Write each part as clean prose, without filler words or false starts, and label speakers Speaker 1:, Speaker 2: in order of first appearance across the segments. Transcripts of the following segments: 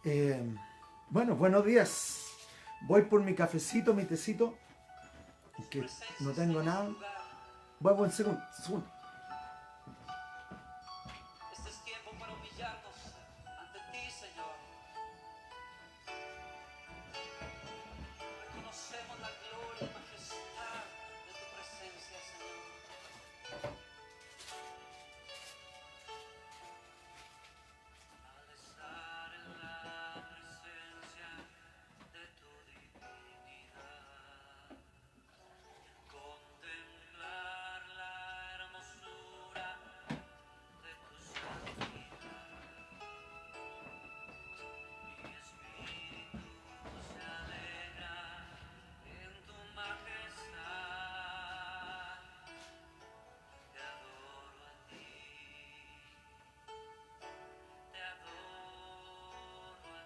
Speaker 1: Eh, bueno, buenos días. Voy por mi cafecito, mi tecito, que no tengo nada. Voy por un segundo, segundo.
Speaker 2: Este es tiempo para humillarnos ante ti, Señor. Reconocemos la gloria y majestad de tu presencia, Señor. Al estar en la presencia de tu divinidad, contemplar la hermosura de tu santidad, mi espíritu se alegra en tu majestad. Te adoro a ti, te adoro a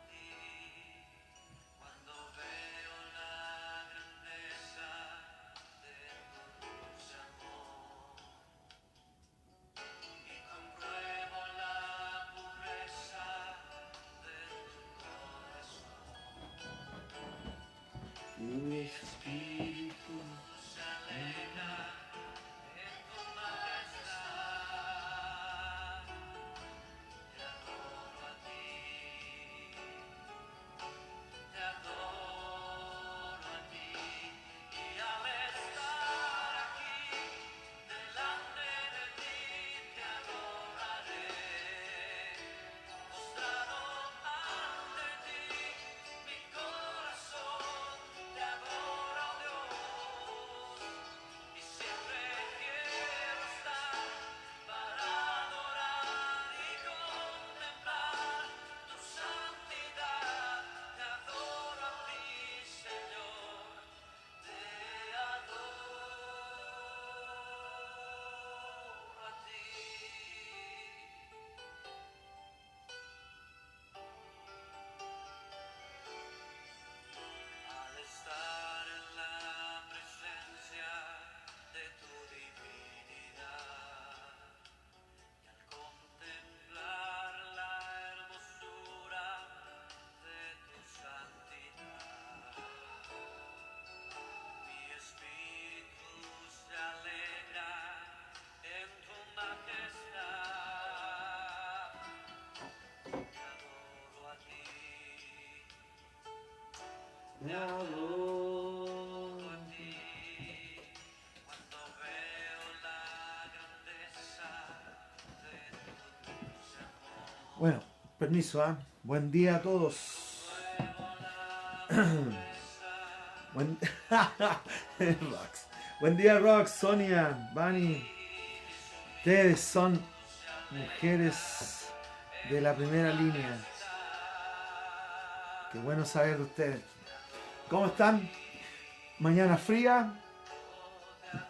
Speaker 2: ti. Cuando veo la grandeza de tu dulce amor y compruebo la pureza de tu corazón, mi espíritu se alegra en tu majestad. Te adoro a ti, te adoro a ti, y al estar aquí delante de ti te adoraré, postrado ante ti, mi corazón te adora, oh Dios, y siempre quiero estar para adorar y contemplar tu santidad. Te adoro a ti, Señor, te adoro a ti. Al estar en la presencia de tu divinidad y al contemplar la hermosura de tu santidad, mi espíritu se alegra en tu majestad. Te adoro a ti, te adoro a ti. Cuando veo la grandeza de tu dulce amor,
Speaker 1: Bueno, permiso, ¿ah? Buen día a todos.
Speaker 2: compruebo la pureza
Speaker 1: Buen... Rox. Buen día, Rox, Sonia, Bunny. Ustedes son mujeres de la primera línea. Qué bueno saber de ustedes. ¿Cómo están? Mañana fría,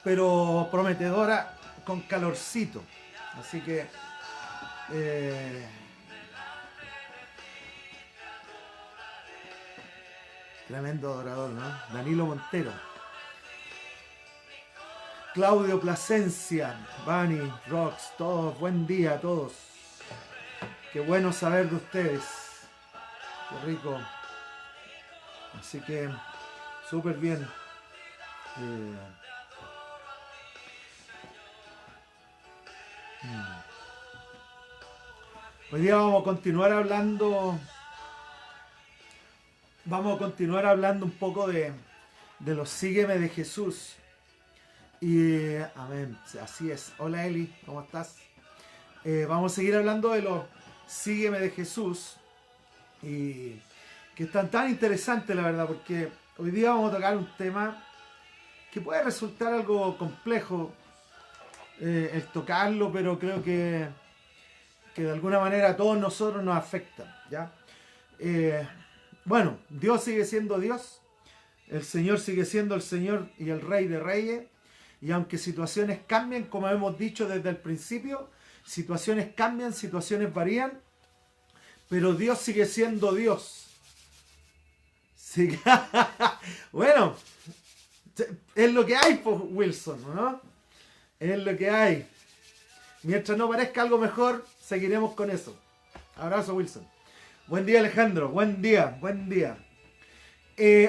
Speaker 1: pero prometedora, con calorcito. Así que tremendo adorador, ¿no? Danilo Montero, Claudio Plasencia, Bunny, Rox, todos, buen día a todos. Qué bueno saber de ustedes. Qué rico. Así que súper bien. Hoy día vamos a continuar hablando. Vamos a continuar hablando un poco de los sígueme de Jesús. Y amén, así es. Hola Eli, ¿cómo estás? Vamos a seguir hablando de los sígueme de Jesús. Y que están tan interesantes, la verdad, porque hoy día vamos a tocar un tema que puede resultar algo complejo el tocarlo, pero creo que de alguna manera a todos nosotros nos afecta, ¿ya? Bueno, Dios sigue siendo Dios, el Señor sigue siendo el Señor y el Rey de Reyes, y aunque situaciones cambien, como hemos dicho desde el principio, situaciones cambian, situaciones varían, pero Dios sigue siendo Dios. Bueno, es lo que hay, pues, Wilson, ¿no? Es lo que hay. Mientras no parezca algo mejor, seguiremos con eso. Abrazo, Wilson. Buen día, Alejandro. Buen día, buen día.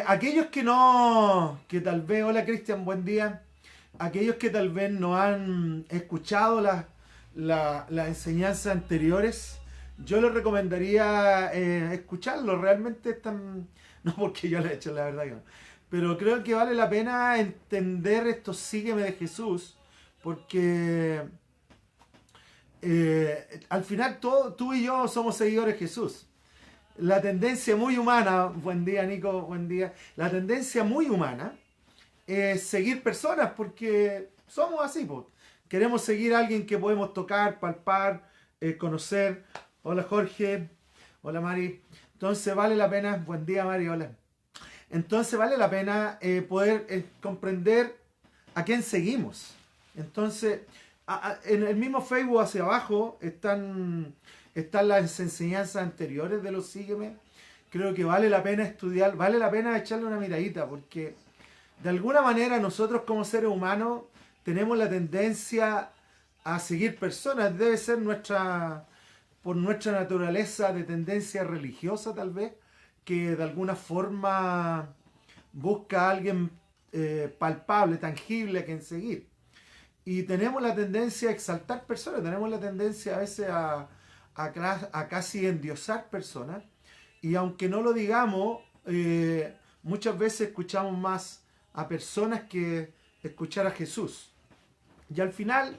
Speaker 1: Aquellos que tal vez, hola Cristian, buen día. Aquellos que tal vez no han escuchado las enseñanzas anteriores, yo les recomendaría escucharlo. Realmente están, no porque yo lo he hecho, la verdad que no. Pero creo que vale la pena entender esto sígueme de Jesús, porque al final tú y yo somos seguidores de Jesús. La tendencia muy humana, buen día Nico, buen día, la tendencia muy humana es seguir personas porque somos así, pues. Queremos seguir a alguien que podemos tocar, palpar, conocer. Hola Jorge, hola Mari. Entonces vale la pena, buen día Mari, hola. Entonces vale la pena poder comprender a quién seguimos. Entonces, en el mismo Facebook hacia abajo están las enseñanzas anteriores de los Sígueme. Creo que vale la pena estudiar, vale la pena echarle una miradita, porque de alguna manera nosotros como seres humanos tenemos la tendencia a seguir personas. Debe ser por nuestra naturaleza de tendencia religiosa tal vez, que de alguna forma busca a alguien palpable, tangible a quien seguir. Y tenemos la tendencia a exaltar personas, tenemos la tendencia a veces a casi endiosar personas. Y aunque no lo digamos, muchas veces escuchamos más a personas que escuchar a Jesús. Y al final,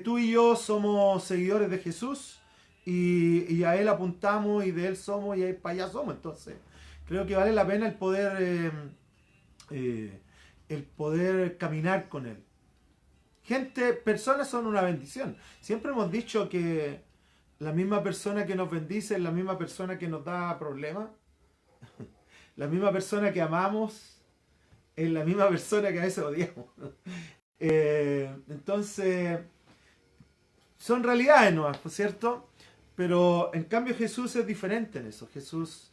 Speaker 1: tú y yo somos seguidores de Jesús y a Él apuntamos y de Él somos y para allá somos. Entonces, creo que vale la pena el poder caminar con Él. Personas son una bendición. Siempre hemos dicho que la misma persona que nos bendice es la misma persona que nos da problemas. La misma persona que amamos es la misma persona que a veces odiamos. Entonces, son realidades, ¿no? ¿Por cierto? Pero en cambio Jesús es diferente en eso. Jesús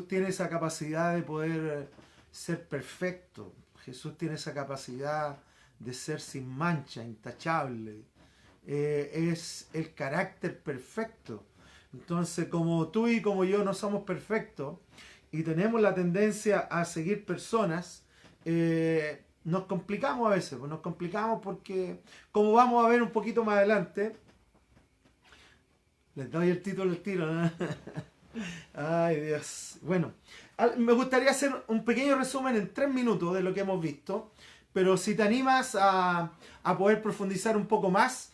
Speaker 1: tiene esa capacidad de poder ser perfecto. Jesús tiene esa capacidad de ser sin mancha, intachable. Es el carácter perfecto. Entonces, como tú y como yo no somos perfectos y tenemos la tendencia a seguir personas, nos complicamos a veces. Nos complicamos porque, como vamos a ver un poquito más adelante, les doy el título del tiro, ¿no? Ay, Dios. Bueno, me gustaría hacer un pequeño resumen en 3 minutos de lo que hemos visto, pero si te animas a poder profundizar un poco más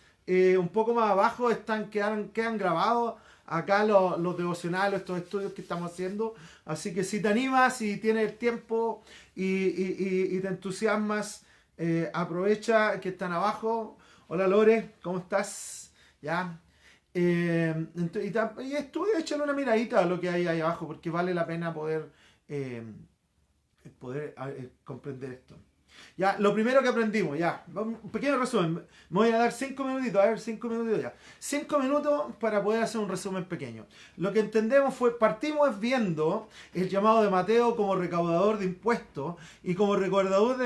Speaker 1: abajo quedan grabados acá los devocionales, estos estudios que estamos haciendo. Así que si te animas, si tienes el tiempo y te entusiasmas, aprovecha que están abajo. Hola Lore, ¿cómo estás? ¿Ya? Y estudia, échale una miradita a lo que hay ahí abajo, porque vale la pena poder comprender esto. Ya, lo primero que aprendimos, ya, un pequeño resumen. Me voy a dar 5 minutitos, a ver, 5 minutitos ya. 5 minutos para poder hacer un resumen pequeño. Lo que entendemos partimos viendo el llamado de Mateo como recaudador de impuestos, y como recaudador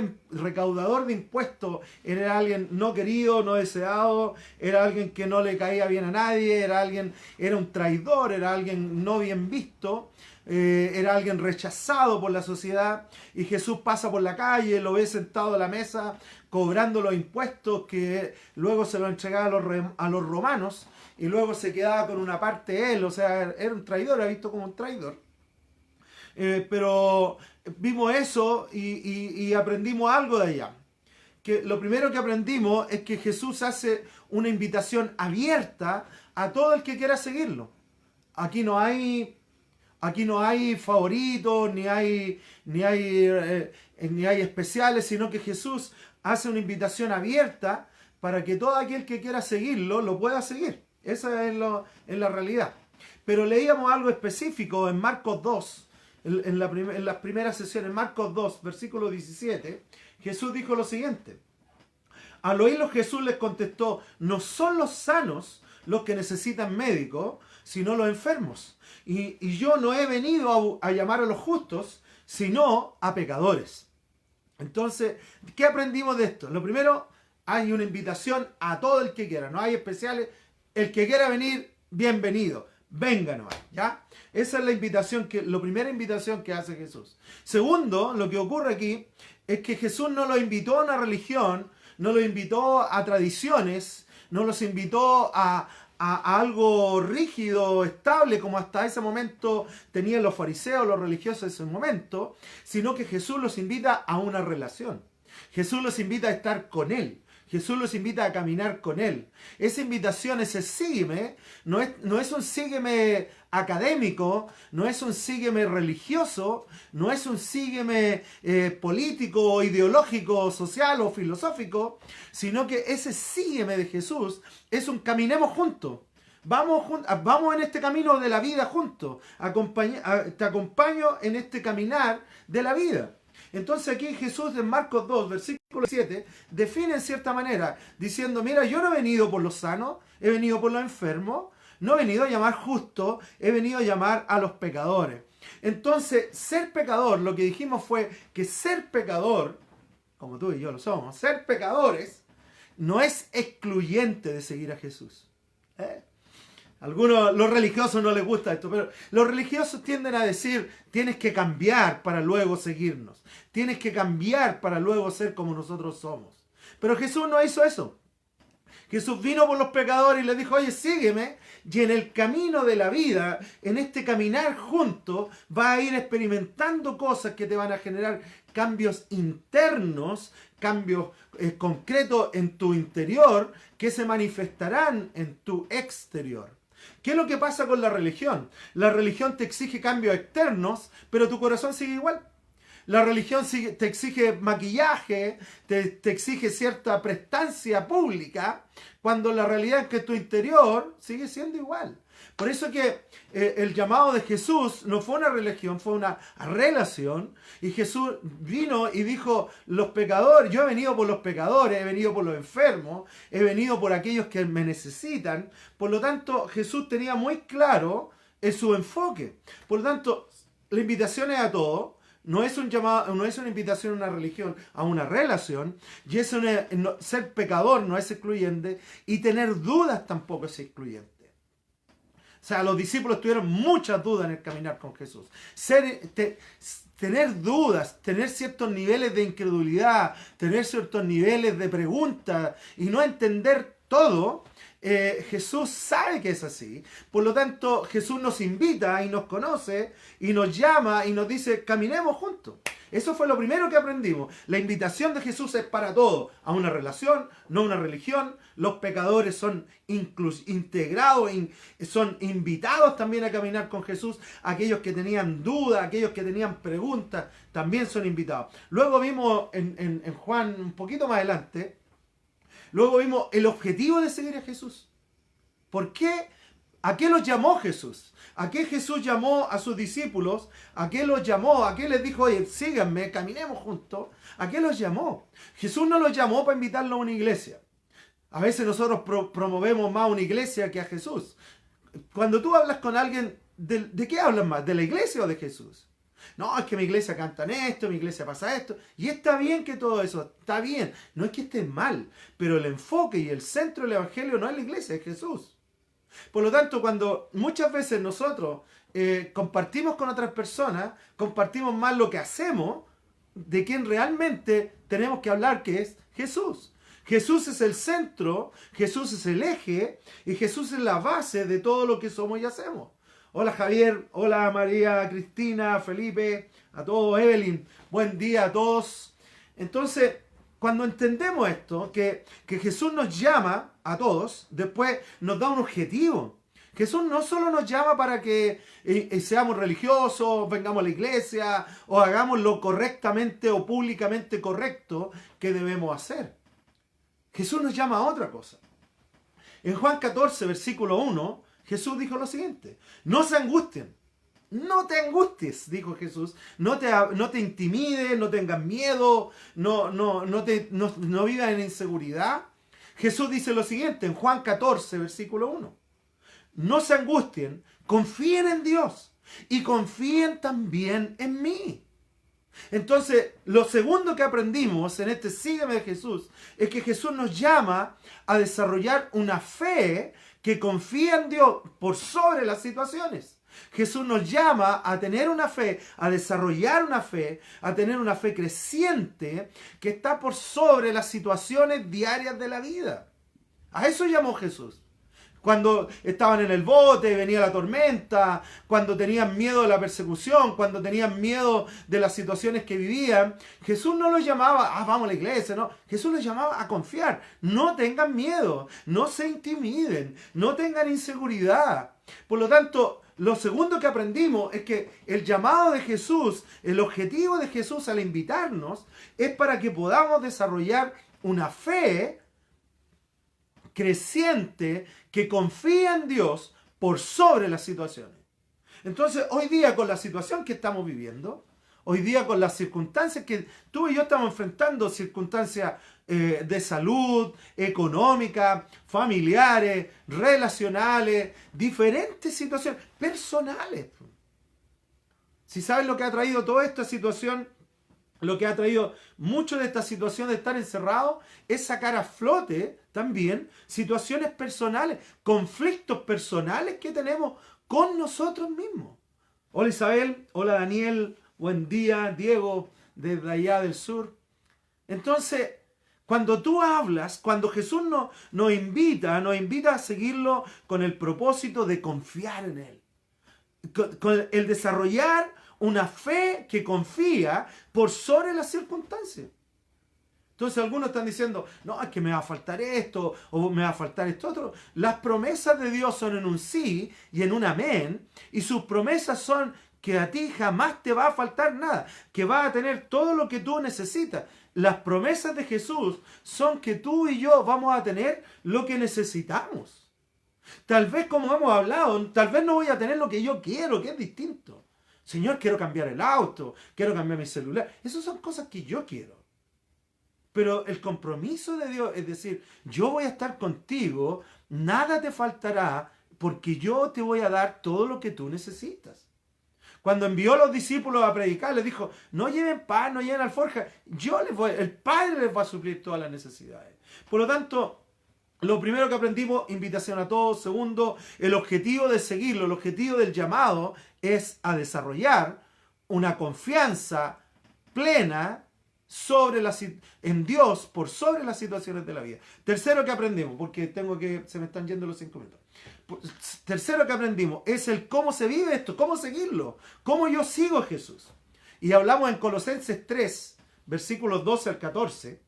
Speaker 1: de impuestos era alguien no querido, no deseado, era alguien que no le caía bien a nadie, era un traidor, era alguien no bien visto. Era alguien rechazado por la sociedad, y Jesús pasa por la calle, lo ve sentado a la mesa cobrando los impuestos que luego se los entregaba a los romanos, y luego se quedaba con una parte él. O sea, era un traidor, era visto como un traidor. Pero vimos eso y aprendimos algo de allá. Que lo primero que aprendimos es que Jesús hace una invitación abierta a todo el que quiera seguirlo. Aquí no hay favoritos, ni hay especiales, sino que Jesús hace una invitación abierta para que todo aquel que quiera seguirlo lo pueda seguir. Esa es la realidad. Pero leíamos algo específico en Marcos 2, en las primeras sesiones, en Marcos 2, versículo 17, Jesús dijo lo siguiente. Al oírlo, Jesús les contestó: no son los sanos los que necesitan médico, sino los enfermos. Y yo no he venido a llamar a los justos, sino a pecadores. Entonces, ¿qué aprendimos de esto? Lo primero, hay una invitación a todo el que quiera. No hay especiales. El que quiera venir, bienvenido. Venga nomás, ¿ya? Esa es la invitación, la primera invitación que hace Jesús. Segundo, lo que ocurre aquí es que Jesús no los invitó a una religión, no los invitó a tradiciones, no los invitó a algo rígido, estable, como hasta ese momento tenían los fariseos, los religiosos en ese momento, sino que Jesús los invita a una relación. Jesús los invita a estar con Él. Jesús los invita a caminar con Él. Esa invitación, ese sígueme, no es un sígueme académico, no es un sígueme religioso, no es un sígueme político, ideológico, social o filosófico, sino que ese sígueme de Jesús es un caminemos juntos. Vamos en este camino de la vida juntos. Te acompaño en este caminar de la vida. Entonces aquí Jesús en Marcos 2, versículo 7, define en cierta manera, diciendo, mira, yo no he venido por los sanos, he venido por los enfermos, no he venido a llamar justos, he venido a llamar a los pecadores. Entonces, ser pecador, lo que dijimos fue que ser pecador, como tú y yo lo somos, ser pecadores, no es excluyente de seguir a Jesús. Algunos, los religiosos no les gusta esto, pero los religiosos tienden a decir, tienes que cambiar para luego seguirnos. Tienes que cambiar para luego ser como nosotros somos. Pero Jesús no hizo eso. Jesús vino por los pecadores y les dijo, oye, sígueme, y en el camino de la vida, en este caminar juntos, vas a ir experimentando cosas que te van a generar cambios internos, cambios concretos en tu interior, que se manifestarán en tu exterior. ¿Qué es lo que pasa con la religión? La religión te exige cambios externos, pero tu corazón sigue igual. La religión te exige maquillaje, te exige cierta prestancia pública, cuando la realidad es que tu interior sigue siendo igual. Por eso que el llamado de Jesús no fue una religión, fue una relación. Y Jesús vino y dijo, los pecadores, yo he venido por los pecadores, he venido por los enfermos, he venido por aquellos que me necesitan. Por lo tanto, Jesús tenía muy claro su enfoque. Por lo tanto, la invitación es a todos. No es un llamado, no es una invitación a una religión, a una relación. Y ser pecador no es excluyente. Y tener dudas tampoco es excluyente. O sea, los discípulos tuvieron muchas dudas en el caminar con Jesús. Tener dudas, tener ciertos niveles de incredulidad, tener ciertos niveles de preguntas y no entender todo, Jesús sabe que es así. Por lo tanto, Jesús nos invita y nos conoce y nos llama y nos dice, caminemos juntos. Eso fue lo primero que aprendimos. La invitación de Jesús es para todo, a una relación, no una religión. Los pecadores son integrados, son invitados también a caminar con Jesús. Aquellos que tenían dudas, aquellos que tenían preguntas, también son invitados. Luego vimos en Juan, un poquito más adelante, luego vimos el objetivo de seguir a Jesús. ¿Por qué? ¿A qué los llamó Jesús? ¿A qué Jesús llamó a sus discípulos? ¿A qué los llamó? ¿A qué les dijo, oye, síganme, caminemos juntos? ¿A qué los llamó? Jesús no los llamó para invitarlos a una iglesia. A veces nosotros promovemos más a una iglesia que a Jesús. Cuando tú hablas con alguien, ¿de qué hablas más? ¿De la iglesia o de Jesús? No, es que mi iglesia cantan esto, mi iglesia pasa esto. Y está bien que todo eso, está bien. No es que esté mal, pero el enfoque y el centro del evangelio no es la iglesia, es Jesús. Por lo tanto, cuando muchas veces nosotros compartimos con otras personas, compartimos más lo que hacemos de quien realmente tenemos que hablar, que es Jesús. Jesús es el centro, Jesús es el eje y Jesús es la base de todo lo que somos y hacemos. Hola Javier, hola María, Cristina, Felipe, a todos, Evelyn, buen día a todos. Entonces, cuando entendemos esto, que Jesús nos llama a todos, después nos da un objetivo. Jesús no solo nos llama para que seamos religiosos, vengamos a la iglesia o hagamos lo correctamente o públicamente correcto que debemos hacer. Jesús nos llama a otra cosa. En Juan 14, versículo 1, Jesús dijo lo siguiente: no se angustien. No te angusties, dijo Jesús. No te intimides, no tengas miedo, no vivas en inseguridad. Jesús dice lo siguiente en Juan 14, versículo 1. No se angustien, confíen en Dios y confíen también en mí. Entonces, lo segundo que aprendimos en este Sígueme de Jesús es que Jesús nos llama a desarrollar una fe que confía en Dios por sobre las situaciones. Jesús nos llama a tener una fe, a desarrollar una fe, a tener una fe creciente que está por sobre las situaciones diarias de la vida. A eso llamó Jesús. Cuando estaban en el bote, venía la tormenta, cuando tenían miedo de la persecución, cuando tenían miedo de las situaciones que vivían, Jesús no los llamaba, vamos a la iglesia, no. Jesús los llamaba a confiar. No tengan miedo, no se intimiden, no tengan inseguridad. Por lo tanto, lo segundo que aprendimos es que el llamado de Jesús, el objetivo de Jesús al invitarnos, es para que podamos desarrollar una fe creciente que confía en Dios por sobre las situaciones. Entonces, hoy día con la situación que estamos viviendo, hoy día con las circunstancias que tú y yo estamos enfrentando, circunstancias de salud, económicas, familiares, relacionales, diferentes situaciones personales. Si sabes lo que ha traído toda esta situación, lo que ha traído mucho de esta situación de estar encerrado es sacar a flote también situaciones personales, conflictos personales que tenemos con nosotros mismos. Hola Isabel, hola Daniel, buen día Diego, desde allá del sur. Entonces, cuando tú hablas, cuando Jesús nos invita a seguirlo con el propósito de confiar en Él, con el desarrollar una fe que confía por sobre las circunstancias. Entonces algunos están diciendo, no, es que me va a faltar esto o me va a faltar esto otro. Las promesas de Dios son en un sí y en un amén, y sus promesas son que a ti jamás te va a faltar nada, que vas a tener todo lo que tú necesitas. Las promesas de Jesús son que tú y yo vamos a tener lo que necesitamos. Tal vez, como hemos hablado, tal vez no voy a tener lo que yo quiero, que es distinto. Señor, quiero cambiar el auto, quiero cambiar mi celular. Esas son cosas que yo quiero. Pero el compromiso de Dios es decir, yo voy a estar contigo, nada te faltará, porque yo te voy a dar todo lo que tú necesitas. Cuando envió a los discípulos a predicar, les dijo, no lleven pan, no lleven alforja, el Padre les va a suplir todas las necesidades. Por lo tanto, lo primero que aprendimos, invitación a todos. Segundo, el objetivo de seguirlo, el objetivo del llamado es a desarrollar una confianza plena en Dios por sobre las situaciones de la vida. Tercero que aprendimos, porque se me están yendo los 5 minutos. Tercero que aprendimos es el cómo se vive esto, cómo seguirlo, cómo yo sigo a Jesús. Y hablamos en Colosenses 3, versículos 12 al 14,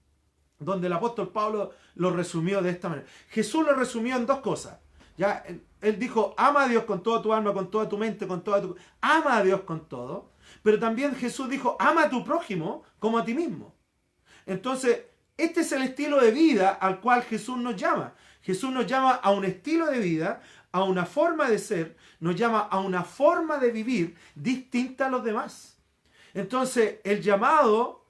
Speaker 1: donde el apóstol Pablo lo resumió de esta manera. Jesús lo resumió en dos cosas. Ya, él dijo, ama a Dios con toda tu alma, con toda tu mente, con toda tu... Ama a Dios con todo. Pero también Jesús dijo, ama a tu prójimo como a ti mismo. Entonces, este es el estilo de vida al cual Jesús nos llama. Jesús nos llama a un estilo de vida, a una forma de ser, nos llama a una forma de vivir distinta a los demás. Entonces, el llamado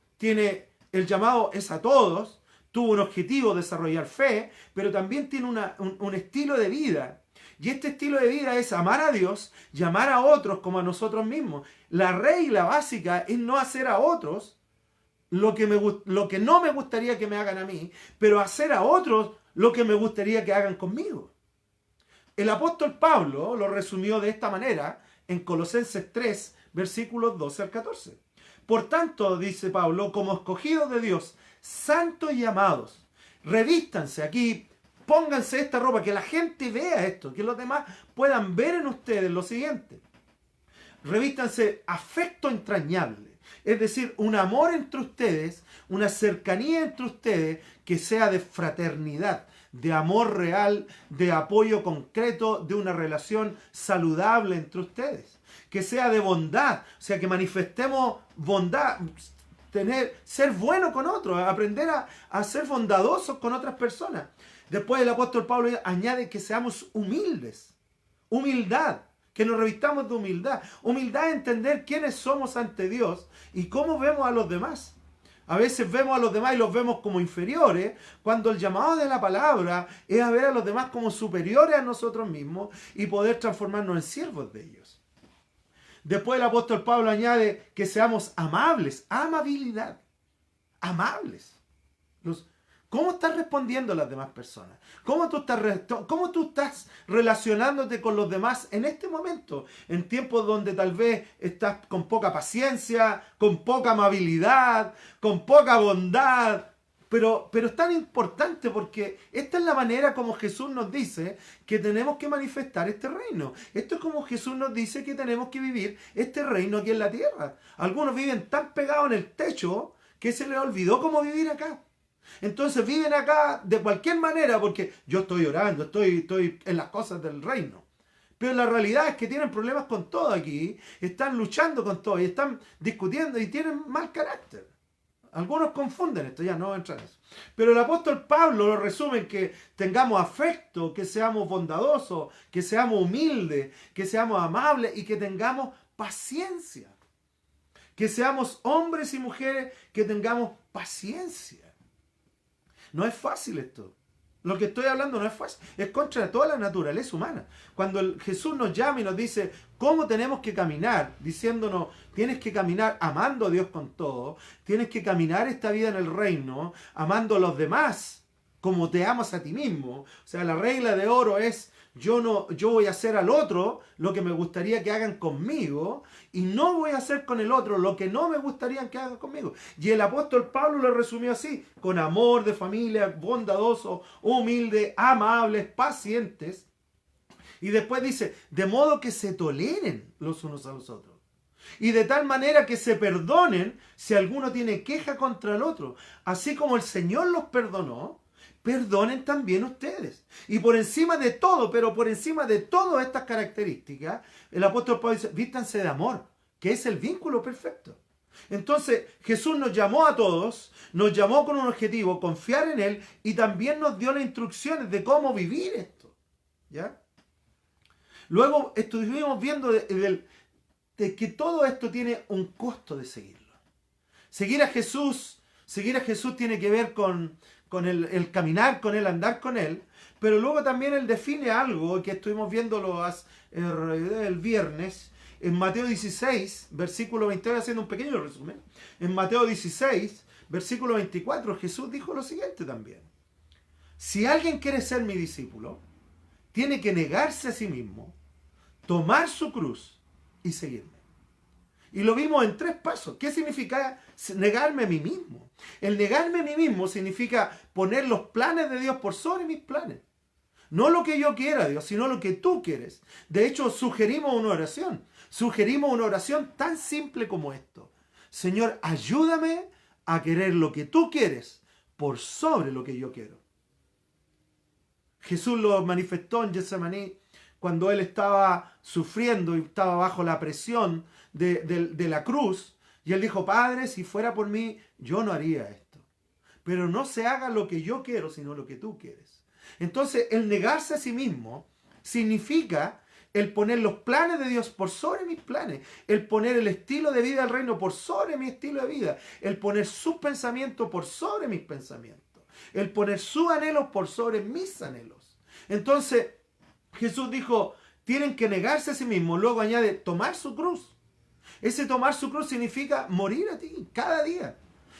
Speaker 1: es a todos, tuvo un objetivo, desarrollar fe, pero también tiene un estilo de vida. Y este estilo de vida es amar a Dios y amar a otros como a nosotros mismos. La regla básica es no hacer a otros lo que no me gustaría que me hagan a mí, pero hacer a otros lo que me gustaría que hagan conmigo. El apóstol Pablo lo resumió de esta manera en Colosenses 3, versículos 12 al 14. Por tanto, dice Pablo, como escogidos de Dios, santos y amados, revístanse aquí, pónganse esta ropa, que la gente vea esto, que los demás puedan ver en ustedes lo siguiente. Revístanse afecto entrañable, es decir, un amor entre ustedes, una cercanía entre ustedes que sea de fraternidad, de amor real, de apoyo concreto, de una relación saludable entre ustedes, que sea de bondad, o sea, que manifestemos bondad, ser bueno con otros, aprender a ser bondadosos con otras personas. Después el apóstol Pablo añade que seamos humildes, humildad, que nos revistamos de humildad. Humildad es entender quiénes somos ante Dios y cómo vemos a los demás. A veces vemos a los demás y los vemos como inferiores, cuando el llamado de la palabra es a ver a los demás como superiores a nosotros mismos y poder transformarnos en siervos de ellos. Después el apóstol Pablo añade que seamos amables, amabilidad, amables. ¿Cómo estás respondiendo a las demás personas? ¿Cómo cómo tú estás relacionándote con los demás en este momento? En tiempos donde tal vez estás con poca paciencia, con poca amabilidad, con poca bondad. Pero es tan importante porque esta es la manera como Jesús nos dice que tenemos que manifestar este reino. Esto es como Jesús nos dice que tenemos que vivir este reino aquí en la tierra. Algunos viven tan pegados en el techo que se les olvidó cómo vivir acá. Entonces viven acá de cualquier manera porque yo estoy orando, estoy en las cosas del reino. Pero la realidad es que tienen problemas con todo aquí, están luchando con todo y están discutiendo y tienen mal carácter. Algunos confunden esto, ya no voy a entrar en eso. Pero el apóstol Pablo lo resume en que tengamos afecto, que seamos bondadosos, que seamos humildes, que seamos amables y que tengamos paciencia. Que seamos hombres y mujeres que tengamos paciencia. No es fácil esto. Lo que estoy hablando no es fácil. Es contra toda la naturaleza humana. Cuando Jesús nos llama y nos dice cómo tenemos que caminar, diciéndonos, tienes que caminar amando a Dios con todo, tienes que caminar esta vida en el reino, amando a los demás como te amas a ti mismo. O sea, la regla de oro es, yo voy a hacer al otro lo que me gustaría que hagan conmigo y no voy a hacer con el otro lo que no me gustaría que hagan conmigo. Y el apóstol Pablo lo resumió así, con amor de familia, bondadosos, humildes, amables, pacientes. Y después dice, de modo que se toleren los unos a los otros. Y de tal manera que se perdonen si alguno tiene queja contra el otro. Así como el Señor los perdonó, perdonen también ustedes. Y por encima de todo, pero por encima de todas estas características, el apóstol Pablo dice, vístanse de amor, que es el vínculo perfecto. Entonces, Jesús nos llamó a todos, nos llamó con un objetivo, confiar en Él, y también nos dio las instrucciones de cómo vivir esto. ¿Ya? Luego estuvimos viendo de que todo esto tiene un costo de seguirlo. Seguir a Jesús tiene que ver con el caminar con Él, andar con Él, pero luego también Él define algo que estuvimos viéndolo el viernes, en Mateo 16, versículo 20, voy haciendo un pequeño resumen. En Mateo 16, versículo 24, Jesús dijo lo siguiente también. Si alguien quiere ser mi discípulo, tiene que negarse a sí mismo, tomar su cruz y seguirme. Y lo vimos en 3 pasos. ¿Qué significa negarme a mí mismo? El negarme a mí mismo significa poner los planes de Dios por sobre mis planes. No lo que yo quiera, Dios, sino lo que tú quieres. De hecho, sugerimos una oración. Sugerimos una oración tan simple como esto. Señor, ayúdame a querer lo que tú quieres por sobre lo que yo quiero. Jesús lo manifestó en Getsemaní cuando Él estaba sufriendo y estaba bajo la presión de la cruz. Y Él dijo, Padre, si fuera por mí, yo no haría esto. Pero no se haga lo que yo quiero, sino lo que tú quieres. Entonces, el negarse a sí mismo significa el poner los planes de Dios por sobre mis planes, el poner el estilo de vida del reino por sobre mi estilo de vida, el poner sus pensamientos por sobre mis pensamientos, el poner sus anhelos por sobre mis anhelos. Entonces, Jesús dijo, tienen que negarse a sí mismos. Luego añade, tomar su cruz. Ese tomar su cruz significa morir a ti, cada día.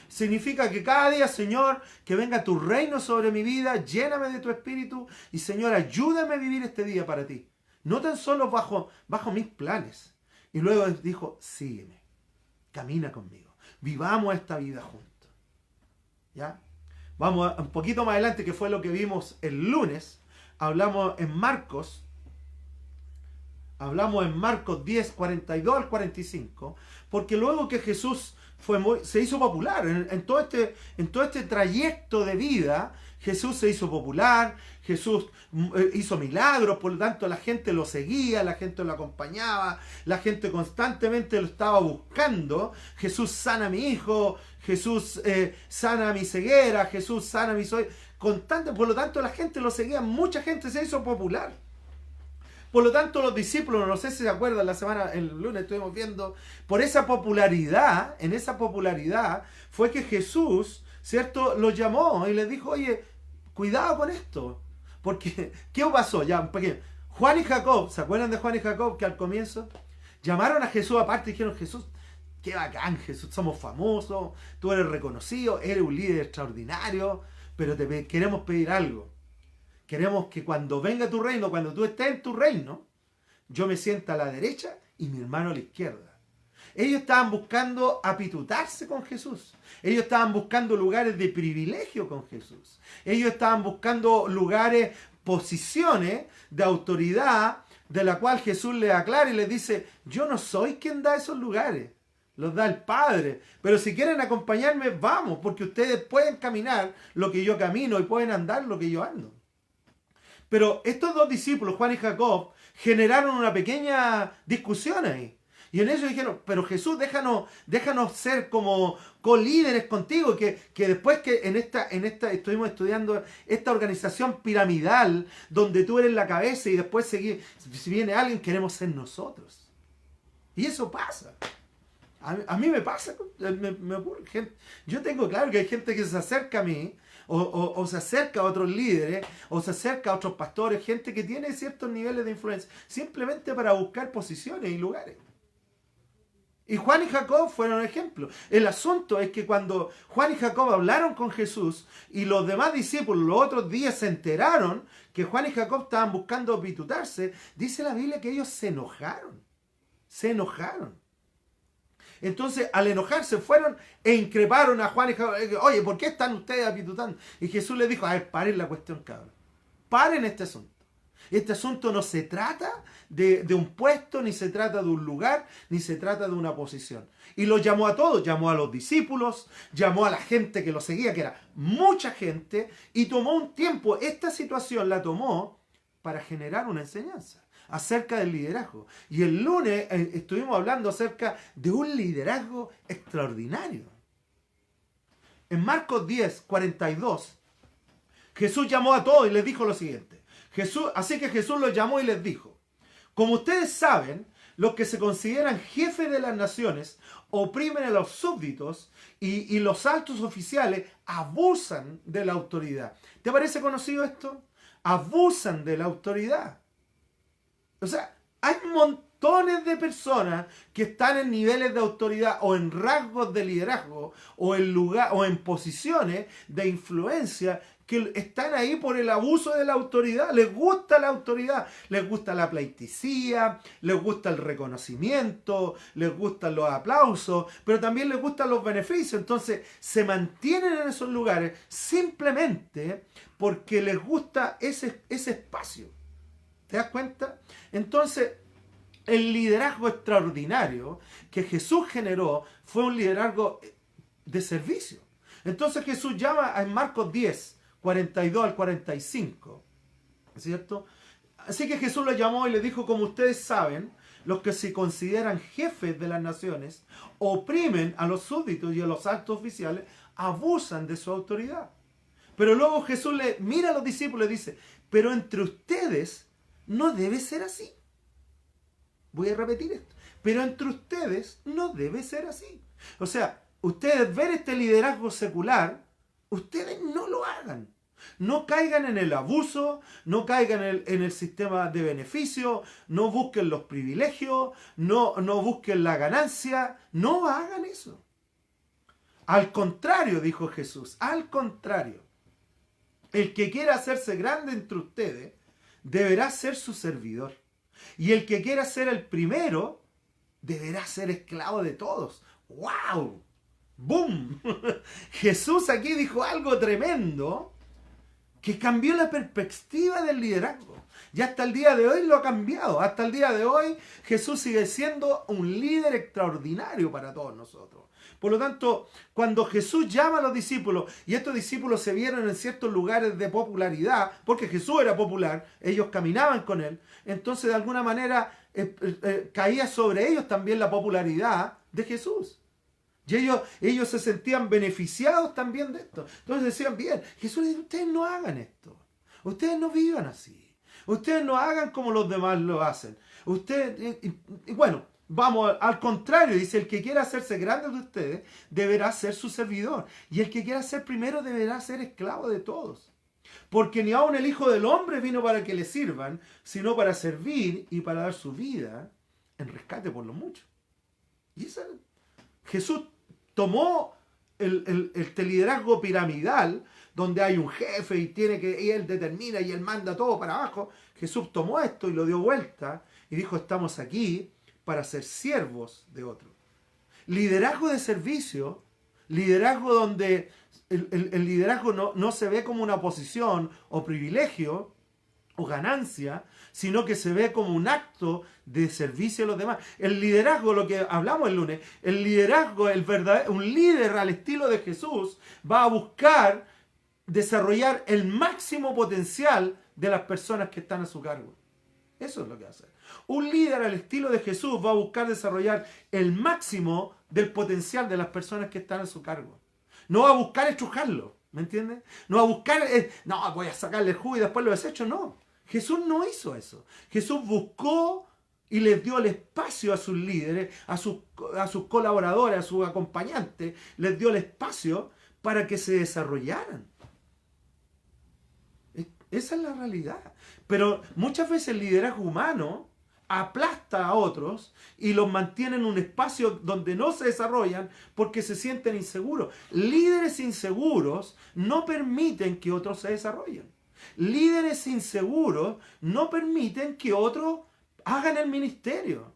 Speaker 1: Significa que cada día, Señor, que venga tu reino sobre mi vida, lléname de tu espíritu y, Señor, ayúdame a vivir este día para ti. No tan solo bajo mis planes. Y luego dijo, sígueme, camina conmigo, vivamos esta vida juntos. ¿Ya? Vamos un poquito más adelante, que fue lo que vimos el lunes. Hablamos en Marcos 10, 42 al 45, porque luego que Jesús se hizo popular, en todo este trayecto de vida, Jesús se hizo popular, Jesús hizo milagros, por lo tanto la gente lo seguía, la gente lo acompañaba, la gente constantemente lo estaba buscando. Jesús sana a mi hijo, Jesús sana mi ceguera, Jesús sana mi constante, por lo tanto la gente lo seguía, mucha gente se hizo popular. Por lo tanto, los discípulos, no sé si se acuerdan, el lunes estuvimos viendo, por esa popularidad, en esa popularidad, fue que Jesús, ¿cierto?, los llamó y les dijo, oye, cuidado con esto. Porque, ¿qué pasó? Ya, un pequeño. Juan y Jacob, ¿se acuerdan de Juan y Jacob? Que al comienzo llamaron a Jesús aparte y dijeron, Jesús, qué bacán, Jesús, somos famosos, tú eres reconocido, eres un líder extraordinario, pero queremos pedir algo. Queremos que cuando venga tu reino, cuando tú estés en tu reino, yo me sienta a la derecha y mi hermano a la izquierda. Ellos estaban buscando apitutarse con Jesús. Ellos estaban buscando lugares de privilegio con Jesús. Ellos estaban buscando lugares, posiciones de autoridad, de la cual Jesús les aclara y les dice, yo no soy quien da esos lugares, los da el Padre. Pero si quieren acompañarme, vamos, porque ustedes pueden caminar lo que yo camino y pueden andar lo que yo ando. Pero estos dos discípulos, Juan y Jacob, generaron una pequeña discusión ahí. Y en ellos dijeron, pero Jesús, déjanos ser como colíderes contigo, que después que en esta estuvimos estudiando esta organización piramidal, donde tú eres la cabeza y después si viene alguien, queremos ser nosotros. Y eso pasa. A mí me pasa, me ocurre. Yo tengo claro que hay gente que se acerca a mí, o se acerca a otros líderes, o se acerca a otros pastores, gente que tiene ciertos niveles de influencia, simplemente para buscar posiciones y lugares. Y Juan y Jacob fueron ejemplos. El asunto es que cuando Juan y Jacob hablaron con Jesús y los demás discípulos los otros días se enteraron que Juan y Jacob estaban buscando apitutarse, dice la Biblia que ellos se enojaron. Se enojaron. Entonces, al enojarse, fueron e increparon a Juan y Jacob. Oye, ¿por qué están ustedes apitutando? Y Jesús les dijo, a ver, paren la cuestión, cabrón. Paren este asunto. Este asunto no se trata de un puesto, ni se trata de un lugar, ni se trata de una posición. Y los llamó a todos, llamó a los discípulos, llamó a la gente que lo seguía, que era mucha gente, y tomó un tiempo, esta situación la tomó para generar una enseñanza acerca del liderazgo. Y el lunes estuvimos hablando acerca de un liderazgo extraordinario. En Marcos 10, 42, Jesús llamó a todos y les dijo lo siguiente. Así que Jesús los llamó y les dijo, como ustedes saben, los que se consideran jefes de las naciones oprimen a los súbditos y los altos oficiales abusan de la autoridad. ¿Te parece conocido esto? Abusan de la autoridad. O sea, hay montones de personas que están en niveles de autoridad o en rasgos de liderazgo o en posiciones de influencia que están ahí por el abuso de la autoridad. Les gusta la autoridad, les gusta la pleitesía, les gusta el reconocimiento, les gustan los aplausos, pero también les gustan los beneficios. Entonces se mantienen en esos lugares simplemente porque les gusta ese espacio. ¿Te das cuenta? Entonces, el liderazgo extraordinario que Jesús generó fue un liderazgo de servicio. Entonces Jesús llama en Marcos 10, 42 al 45, ¿cierto? Así que Jesús los llamó y les dijo, como ustedes saben, los que se consideran jefes de las naciones oprimen a los súbditos y a los altos oficiales, abusan de su autoridad. Pero luego Jesús le mira a los discípulos y dice, pero entre ustedes no debe ser así. Voy a repetir esto. Pero entre ustedes no debe ser así. O sea, ustedes ven este liderazgo secular, ustedes no lo hagan. No caigan en el abuso, no caigan en el sistema de beneficio, no busquen los privilegios, no busquen la ganancia, no hagan eso. Al contrario, dijo Jesús, al contrario, el que quiera hacerse grande entre ustedes, deberá ser su servidor. Y el que quiera ser el primero, deberá ser esclavo de todos. ¡Wow! ¡Boom! Jesús aquí dijo algo tremendo que cambió la perspectiva del liderazgo. Y hasta el día de hoy lo ha cambiado. Hasta el día de hoy Jesús sigue siendo un líder extraordinario para todos nosotros. Por lo tanto, cuando Jesús llama a los discípulos, y estos discípulos se vieron en ciertos lugares de popularidad, porque Jesús era popular, ellos caminaban con él, entonces de alguna manera caía sobre ellos también la popularidad de Jesús. Y ellos se sentían beneficiados también de esto. Entonces decían, bien, Jesús les dice, ustedes no hagan esto. Ustedes no vivan así. Ustedes no hagan como los demás lo hacen. Ustedes, y bueno, vamos, al contrario, dice, el que quiera hacerse grande de ustedes deberá ser su servidor. Y el que quiera ser primero deberá ser esclavo de todos. Porque ni aun el Hijo del Hombre vino para que le sirvan, sino para servir y para dar su vida en rescate por los muchos. Y Jesús tomó este liderazgo piramidal, donde hay un jefe y él determina y él manda todo para abajo. Jesús tomó esto y lo dio vuelta y dijo, estamos aquí para ser siervos de otros. Liderazgo de servicio, liderazgo donde el liderazgo no se ve como una posición o privilegio o ganancia, sino que se ve como un acto de servicio a los demás. El liderazgo, lo que hablamos el lunes, el liderazgo, un líder al estilo de Jesús va a buscar desarrollar el máximo potencial de las personas que están a su cargo. Eso es lo que hace. Un líder al estilo de Jesús va a buscar desarrollar el máximo del potencial de las personas que están a su cargo. No va a buscar estrujarlo, ¿me entiendes? No va a buscar, no, voy a sacarle el jugo y después lo desecho, no. Jesús no hizo eso. Jesús buscó y les dio el espacio a sus líderes, a sus colaboradores, a sus acompañantes, les dio el espacio para que se desarrollaran. Esa es la realidad. Pero muchas veces el liderazgo humano aplasta a otros y los mantiene en un espacio donde no se desarrollan porque se sienten inseguros. Líderes inseguros no permiten que otros se desarrollen. Líderes inseguros no permiten que otros hagan el ministerio.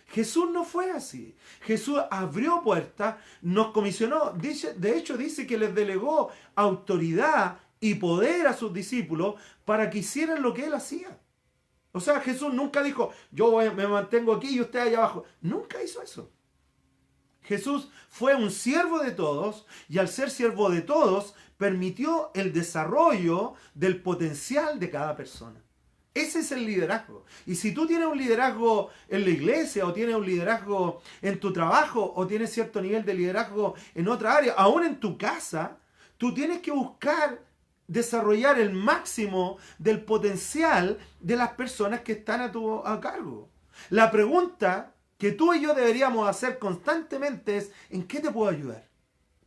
Speaker 1: Jesús no fue así. Jesús abrió puertas, nos comisionó, de hecho dice que les delegó autoridad y poder a sus discípulos para que hicieran lo que él hacía. O sea, Jesús nunca dijo, me mantengo aquí y usted allá abajo. Nunca hizo eso. Jesús fue un siervo de todos y al ser siervo de todos permitió el desarrollo del potencial de cada persona. Ese es el liderazgo. Y si tú tienes un liderazgo en la iglesia o tienes un liderazgo en tu trabajo o tienes cierto nivel de liderazgo en otra área, aún en tu casa, tú tienes que buscar desarrollar el máximo del potencial de las personas que están a cargo. La pregunta que tú y yo deberíamos hacer constantemente es, ¿en qué te puedo ayudar?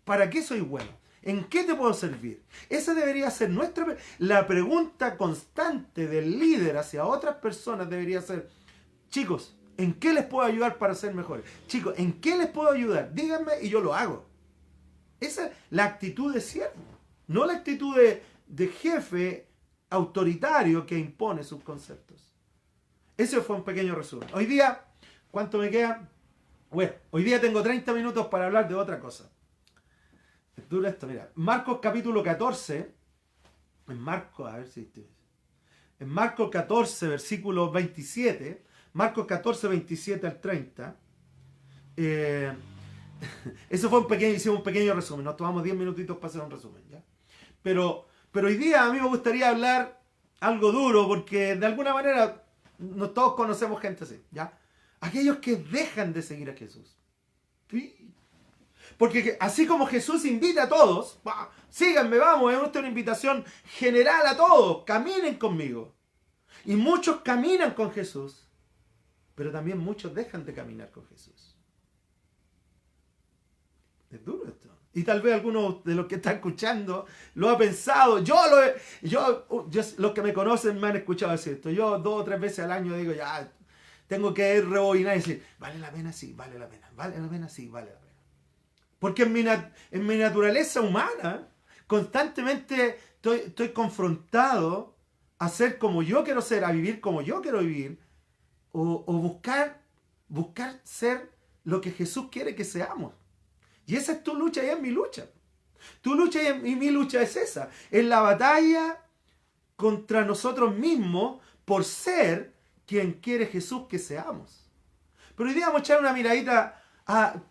Speaker 1: ¿Para qué soy bueno? ¿En qué te puedo servir? Esa debería ser la pregunta constante del líder hacia otras personas debería ser, chicos, ¿en qué les puedo ayudar para ser mejores? Chicos, ¿en qué les puedo ayudar? Díganme y yo lo hago. Esa es la actitud de siervo, no la actitud de jefe autoritario que impone sus conceptos. Ese fue un pequeño resumen. Hoy día, ¿cuánto me queda? Bueno, hoy día tengo 30 minutos para hablar de otra cosa. Es duro esto, mira. Marcos capítulo 14. En Marcos 14, versículo 27. Marcos 14, 27 al 30. Eso fue hicimos un pequeño resumen. Nos tomamos 10 minutitos para hacer un resumen, ¿ya? Pero hoy día a mí me gustaría hablar algo duro porque de alguna manera todos conocemos gente así, ¿ya? Aquellos que dejan de seguir a Jesús. ¿Sí? Porque así como Jesús invita a todos, síganme, vamos, es una invitación general a todos, caminen conmigo. Y muchos caminan con Jesús, pero también muchos dejan de caminar con Jesús. Es duro esto. Y tal vez algunos de los que están escuchando lo ha pensado. Los que me conocen me han escuchado decir esto. Yo 2 o 3 veces al año digo, ya, tengo que rebobinar y decir, vale la pena, sí, vale la pena, vale la pena, sí, vale la pena. Porque en mi naturaleza humana, constantemente estoy confrontado a ser como yo quiero ser, a vivir como yo quiero vivir, o buscar ser lo que Jesús quiere que seamos. Y esa es tu lucha y es mi lucha. Tu lucha y mi lucha es esa. Es la batalla contra nosotros mismos por ser quien quiere Jesús que seamos. Pero hoy día vamos a echar una miradita a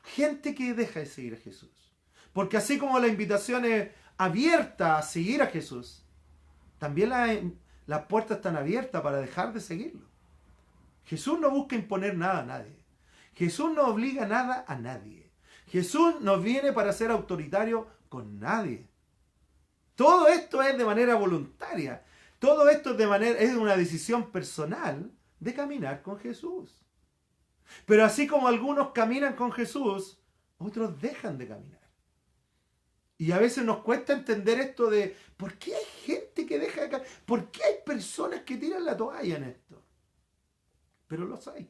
Speaker 1: gente que deja de seguir a Jesús. Porque así como la invitación es abierta a seguir a Jesús, también las puertas están abiertas para dejar de seguirlo. Jesús no busca imponer nada a nadie. Jesús no obliga nada a nadie. Jesús no viene para ser autoritario con nadie. Todo esto es de manera voluntaria. Todo esto es una decisión personal de caminar con Jesús. Pero así como algunos caminan con Jesús, otros dejan de caminar. Y a veces nos cuesta entender esto de ¿por qué hay gente que deja de caminar? ¿Por qué hay personas que tiran la toalla en esto? Pero los hay.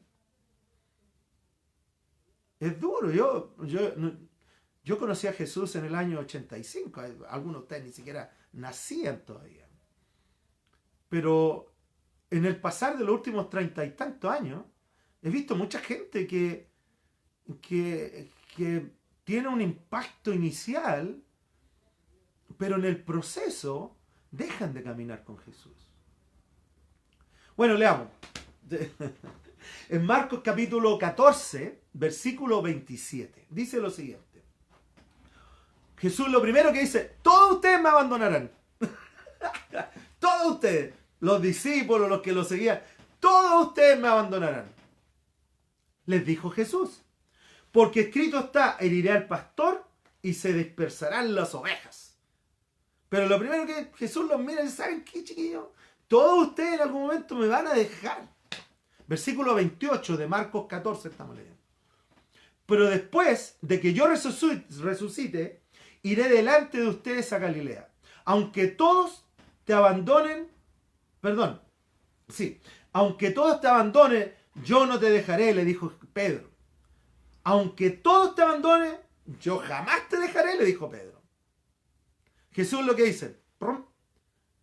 Speaker 1: Es duro. Yo conocí a Jesús en el año 85. Algunos de ustedes ni siquiera nacían todavía. Pero en el pasar de los últimos 30 y tantos años, he visto mucha gente que tiene un impacto inicial, pero en el proceso dejan de caminar con Jesús. Bueno, leamos. En Marcos capítulo 14, versículo 27, dice lo siguiente. Jesús lo primero que dice: todos ustedes me abandonarán. Todos ustedes, los discípulos, los que lo seguían, todos ustedes me abandonarán. Les dijo Jesús: porque escrito está, heriré al pastor y se dispersarán las ovejas. Pero lo primero que Jesús los mira y dice: ¿saben qué, chiquillos? Todos ustedes en algún momento me van a dejar. Versículo 28 de Marcos 14 estamos leyendo. Pero después de que yo resucite, iré delante de ustedes a Galilea. Aunque todos te abandonen, aunque todos te abandonen, yo no te dejaré, le dijo Pedro. Aunque todos te abandonen, yo jamás te dejaré, le dijo Pedro. Jesús lo que dice: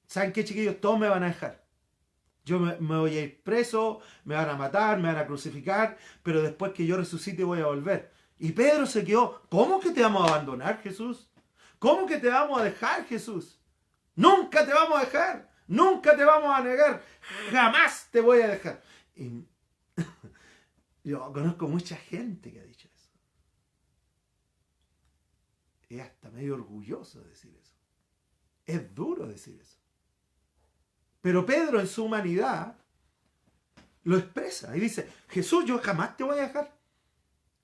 Speaker 1: ¿saben qué, chiquillos? Todos me van a dejar. Yo me voy a ir preso, me van a matar, me van a crucificar, pero después que yo resucite voy a volver. Y Pedro se quedó: ¿cómo que te vamos a abandonar, Jesús? ¿Cómo que te vamos a dejar, Jesús? Nunca te vamos a dejar, nunca te vamos a negar, jamás te voy a dejar. Y yo conozco mucha gente que ha dicho eso. Es hasta medio orgulloso decir eso. Es duro decir eso. Pero Pedro en su humanidad lo expresa y dice: Jesús, yo jamás te voy a dejar.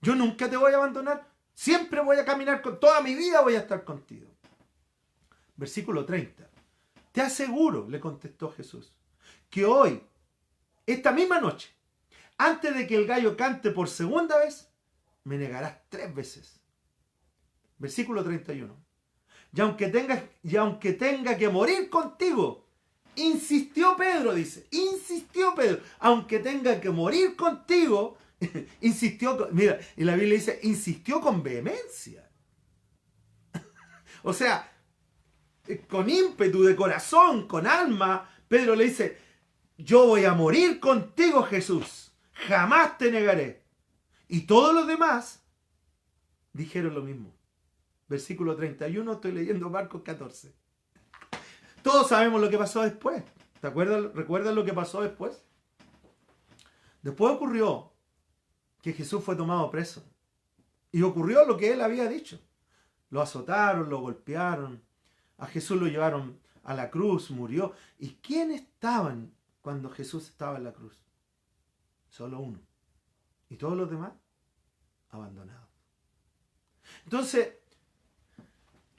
Speaker 1: Yo nunca te voy a abandonar. Siempre voy a caminar con toda mi vida, voy a estar contigo. Versículo 30. Te aseguro, le contestó Jesús, que hoy, esta misma noche, antes de que el gallo cante por segunda vez, me negarás 3 veces. Versículo 31. Y aunque tenga que morir contigo, insistió Pedro, dice, insistió Pedro, aunque tenga que morir contigo, mira, y la Biblia dice, insistió con vehemencia. O sea, con ímpetu de corazón, con alma, Pedro le dice: yo voy a morir contigo, Jesús, jamás te negaré. Y todos los demás dijeron lo mismo. Versículo 31, estoy leyendo Marcos 14. Todos sabemos lo que pasó después. ¿Recuerdan lo que pasó después? Después ocurrió que Jesús fue tomado preso. Y ocurrió lo que él había dicho. Lo azotaron, lo golpearon. A Jesús lo llevaron a la cruz, murió. ¿Y quiénes estaban cuando Jesús estaba en la cruz? Solo uno. Y todos los demás, abandonados. Entonces,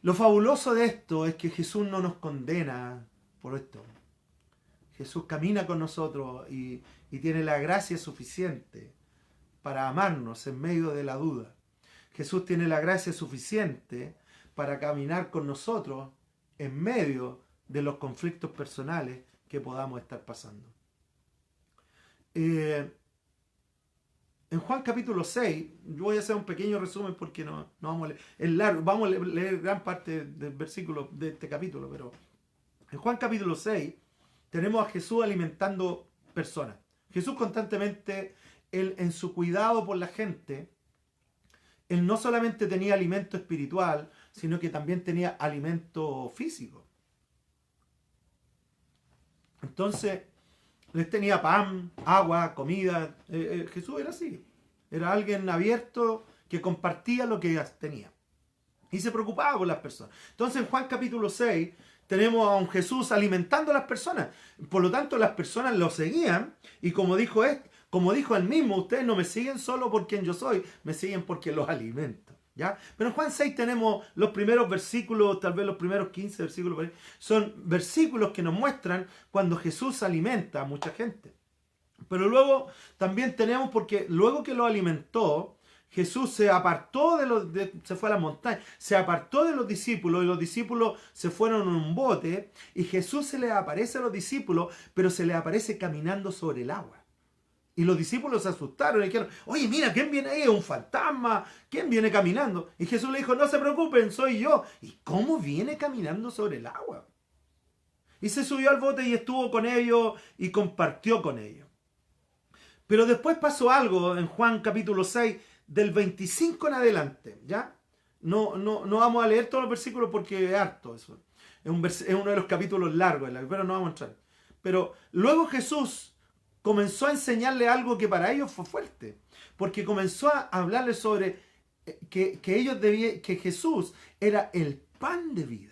Speaker 1: lo fabuloso de esto es que Jesús no nos condena por esto. Jesús camina con nosotros y tiene la gracia suficiente para amarnos en medio de la duda. Jesús tiene la gracia suficiente para caminar con nosotros en medio de los conflictos personales que podamos estar pasando. En Juan capítulo 6, yo voy a hacer un pequeño resumen porque no vamos a leer, es largo, vamos a leer gran parte del versículo de este capítulo, pero en Juan capítulo 6 tenemos a Jesús alimentando personas. Jesús constantemente, él, en su cuidado por la gente, él no solamente tenía alimento espiritual, sino que también tenía alimento físico. Entonces, les tenía pan, agua, comida. Jesús era así. Era alguien abierto que compartía lo que tenía. Y se preocupaba por las personas. Entonces, en Juan capítulo 6, tenemos a un Jesús alimentando a las personas. Por lo tanto, las personas lo seguían. Y como dijo él mismo, ustedes no me siguen solo por quien yo soy, me siguen porque los alimento. ¿Ya? Pero en Juan 6 tenemos los primeros versículos, tal vez los primeros 15 versículos, son versículos que nos muestran cuando Jesús alimenta a mucha gente. Pero luego también tenemos, porque luego que lo alimentó, Jesús se apartó se fue a la montaña, se apartó de los discípulos y los discípulos se fueron en un bote y Jesús se le aparece a los discípulos, pero se le aparece caminando sobre el agua. Y los discípulos se asustaron y dijeron, oye, mira, ¿quién viene ahí? ¿Es un fantasma? ¿Quién viene caminando? Y Jesús le dijo, no se preocupen, soy yo. ¿Y cómo viene caminando sobre el agua? Y se subió al bote y estuvo con ellos y compartió con ellos. Pero después pasó algo en Juan capítulo 6, del 25 en adelante, ¿ya? No vamos a leer todos los versículos porque es harto eso. Es uno de los capítulos largos, pero no vamos a entrar. Pero luego Jesús comenzó a enseñarle algo que para ellos fue fuerte. Porque comenzó a hablarles sobre que Jesús era el pan de vida.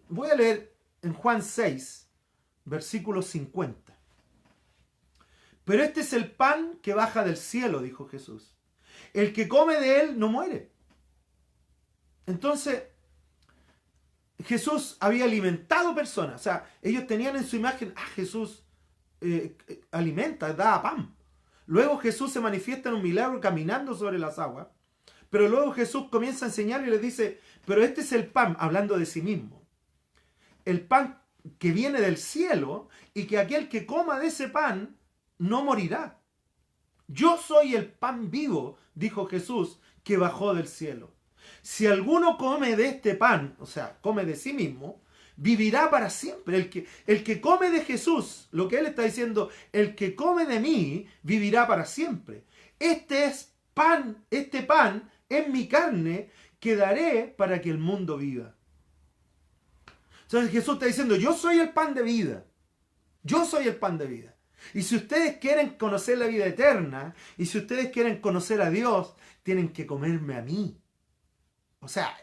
Speaker 1: Voy a leer en Juan 6, versículo 50. Pero este es el pan que baja del cielo, dijo Jesús. El que come de él no muere. Entonces, Jesús había alimentado personas. O sea, ellos tenían en su imagen, Jesús alimenta, da pan. Luego Jesús se manifiesta en un milagro caminando sobre las aguas. Pero luego Jesús comienza a enseñar y les dice, pero este es el pan, hablando de sí mismo. El pan que viene del cielo y que aquel que coma de ese pan no morirá. Yo soy el pan vivo, dijo Jesús, que bajó del cielo. Si alguno come de este pan, o sea, come de sí mismo, vivirá para siempre. El que come de Jesús, lo que él está diciendo, el que come de mí, vivirá para siempre. Este pan es mi carne que daré para que el mundo viva. Entonces Jesús está diciendo, yo soy el pan de vida. Yo soy el pan de vida. Y si ustedes quieren conocer la vida eterna, y si ustedes quieren conocer a Dios, tienen que comerme a mí. O sea,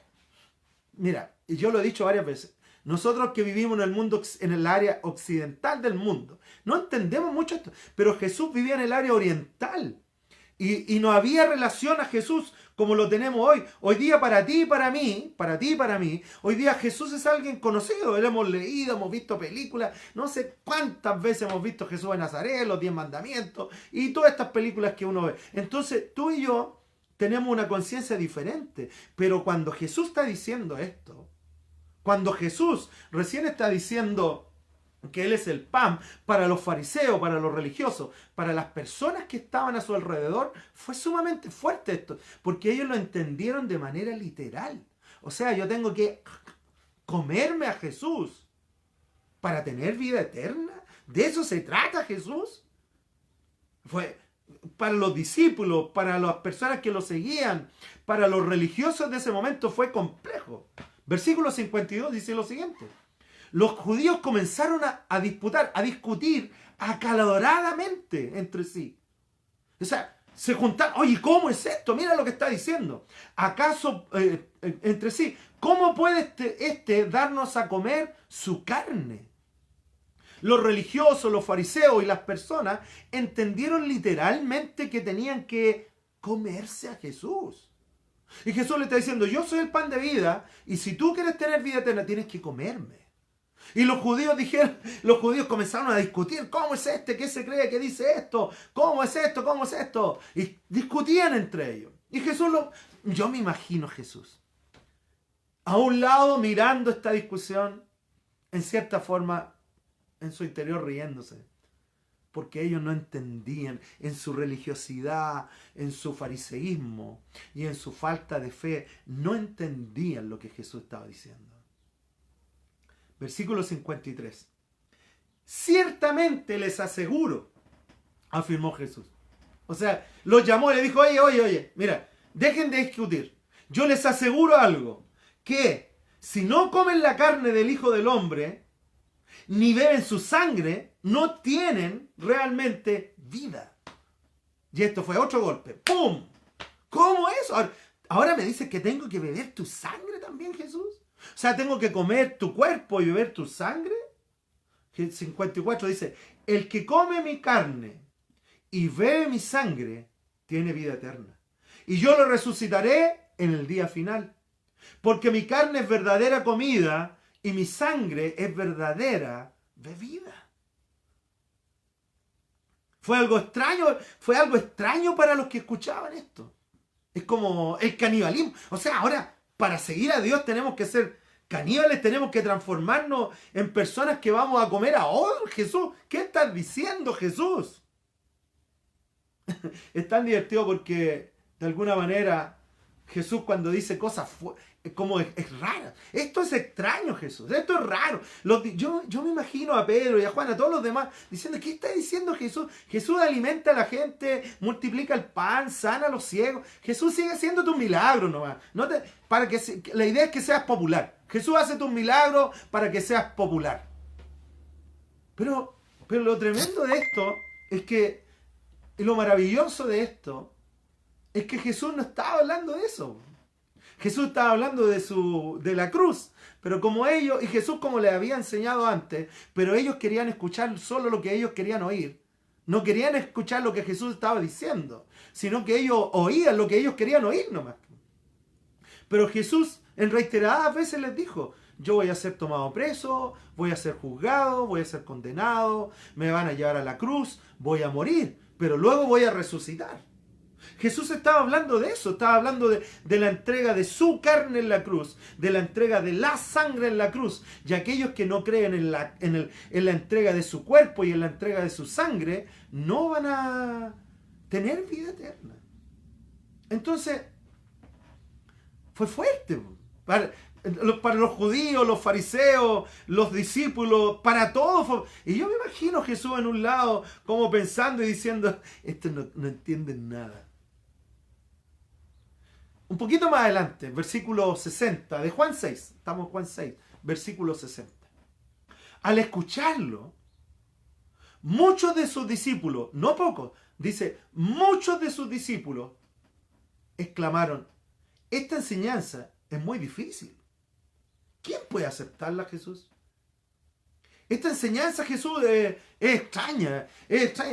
Speaker 1: mira, y yo lo he dicho varias veces, nosotros que vivimos en el mundo, en el área occidental del mundo, no entendemos mucho esto, pero Jesús vivía en el área oriental. Y no había relación a Jesús como lo tenemos hoy. Hoy día para ti y para mí, hoy día Jesús es alguien conocido. Lo hemos leído, hemos visto películas, no sé cuántas veces hemos visto Jesús de Nazaret, los 10 mandamientos y todas estas películas que uno ve. Entonces tú y yo tenemos una conciencia diferente. Pero cuando Jesús está diciendo esto, cuando Jesús recién está diciendo que Él es el pan para los fariseos, para los religiosos, para las personas que estaban a su alrededor, fue sumamente fuerte esto, porque ellos lo entendieron de manera literal. O sea, yo tengo que comerme a Jesús para tener vida eterna. ¿De eso se trata Jesús? Fue para los discípulos, para las personas que lo seguían, para los religiosos de ese momento fue complejo. Versículo 52 dice lo siguiente. Los judíos comenzaron a discutir acaloradamente entre sí. O sea, se juntaron, oye, ¿cómo es esto? Mira lo que está diciendo. ¿Acaso entre sí, cómo puede este darnos a comer su carne? Los religiosos, los fariseos y las personas entendieron literalmente que tenían que comerse a Jesús. Y Jesús le está diciendo, yo soy el pan de vida y si tú quieres tener vida eterna tienes que comerme. Y los judíos comenzaron a discutir, ¿cómo es este? ¿Qué se cree que dice esto? ¿Cómo es esto? ¿Cómo es esto? Y discutían entre ellos. Y yo me imagino a Jesús a un lado mirando esta discusión, en cierta forma, en su interior riéndose. Porque ellos no entendían en su religiosidad, en su fariseísmo y en su falta de fe, no entendían lo que Jesús estaba diciendo. Versículo 53. Ciertamente les aseguro, afirmó Jesús. O sea, los llamó y le dijo, oye, mira, dejen de discutir. Yo les aseguro algo, que si no comen la carne del Hijo del Hombre, ni beben su sangre, no tienen realmente vida. Y esto fue otro golpe. ¡Pum! ¿Cómo eso? Ahora me dices que tengo que beber tu sangre también, Jesús. O sea, tengo que comer tu cuerpo y beber tu sangre. 54 dice, el que come mi carne y bebe mi sangre, tiene vida eterna. Y yo lo resucitaré en el día final. Porque mi carne es verdadera comida y mi sangre es verdadera bebida. Fue algo extraño para los que escuchaban esto. Es como el canibalismo. O sea, ahora, para seguir a Dios tenemos que ser caníbales, tenemos que transformarnos en personas que vamos a comer ahora. Jesús, ¿qué estás diciendo, Jesús? Es tan divertido porque de alguna manera Jesús cuando dice cosas como es rara. Esto es extraño, Jesús. Esto es raro. Yo me imagino a Pedro y a Juan, a todos los demás, diciendo, ¿qué está diciendo Jesús? Jesús alimenta a la gente, multiplica el pan, sana a los ciegos. Jesús sigue haciendo tus milagros nomás. La idea es que seas popular. Jesús hace tus milagros para que seas popular. Pero lo tremendo de esto es que, y lo maravilloso de esto, es que Jesús no estaba hablando de eso. Jesús estaba hablando de la cruz, pero como ellos, y Jesús como les había enseñado antes, pero ellos querían escuchar solo lo que ellos querían oír. No querían escuchar lo que Jesús estaba diciendo, sino que ellos oían lo que ellos querían oír nomás. Pero Jesús en reiteradas veces les dijo, yo voy a ser tomado preso, voy a ser juzgado, voy a ser condenado, me van a llevar a la cruz, voy a morir, pero luego voy a resucitar. Jesús estaba hablando de eso, estaba hablando de la entrega de su carne en la cruz, de la entrega de la sangre en la cruz, y aquellos que no creen en la entrega de su cuerpo y en la entrega de su sangre, no van a tener vida eterna. Entonces, fue fuerte. Para los judíos, los fariseos, los discípulos, para todos. Y yo me imagino a Jesús en un lado como pensando y diciendo, estos no entienden nada. Un poquito más adelante, versículo 60 de Juan 6, estamos en Juan 6, versículo 60. Al escucharlo, muchos de sus discípulos, no pocos, dice, muchos de sus discípulos exclamaron, esta enseñanza es muy difícil. ¿Quién puede aceptarla, Jesús? Esta enseñanza, Jesús, es extraña,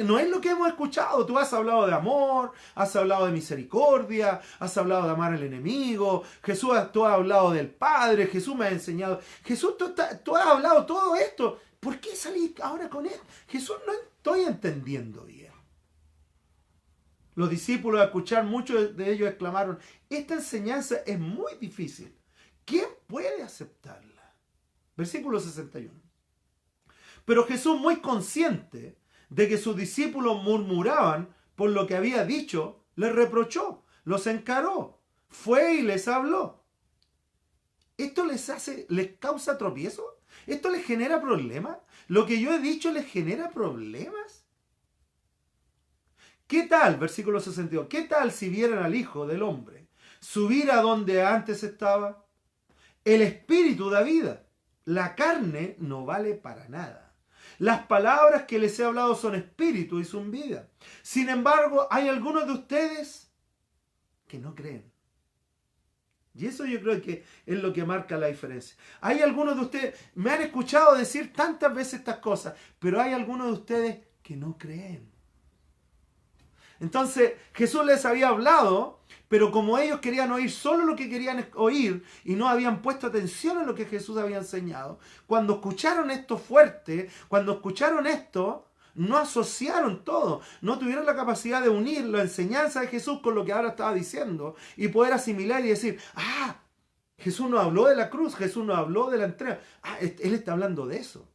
Speaker 1: no es lo que hemos escuchado. Tú has hablado de amor, has hablado de misericordia, has hablado de amar al enemigo. Jesús, tú has hablado del Padre, Jesús me ha enseñado. Jesús, tú has hablado todo esto. ¿Por qué salir ahora con él? Jesús, no estoy entendiendo bien. Los discípulos, al escuchar, muchos de ellos exclamaron, esta enseñanza es muy difícil. ¿Quién puede aceptarla? Versículo 61. Pero Jesús, muy consciente de que sus discípulos murmuraban por lo que había dicho, les reprochó, los encaró, fue y les habló. ¿Esto les causa tropiezo? ¿Esto les genera problemas? ¿Lo que yo he dicho les genera problemas? ¿Qué tal, versículo 62, qué tal si vieran al Hijo del Hombre subir a donde antes estaba? El Espíritu da vida, la carne no vale para nada. Las palabras que les he hablado son espíritu y son vida. Sin embargo, hay algunos de ustedes que no creen. Y eso yo creo que es lo que marca la diferencia. Hay algunos de ustedes, me han escuchado decir tantas veces estas cosas, pero hay algunos de ustedes que no creen. Entonces Jesús les había hablado, pero como ellos querían oír solo lo que querían oír y no habían puesto atención en lo que Jesús había enseñado, cuando escucharon esto fuerte, cuando escucharon esto, no asociaron todo, no tuvieron la capacidad de unir la enseñanza de Jesús con lo que ahora estaba diciendo y poder asimilar y decir, Jesús no habló de la cruz, Jesús no habló de la entrega, Él está hablando de eso.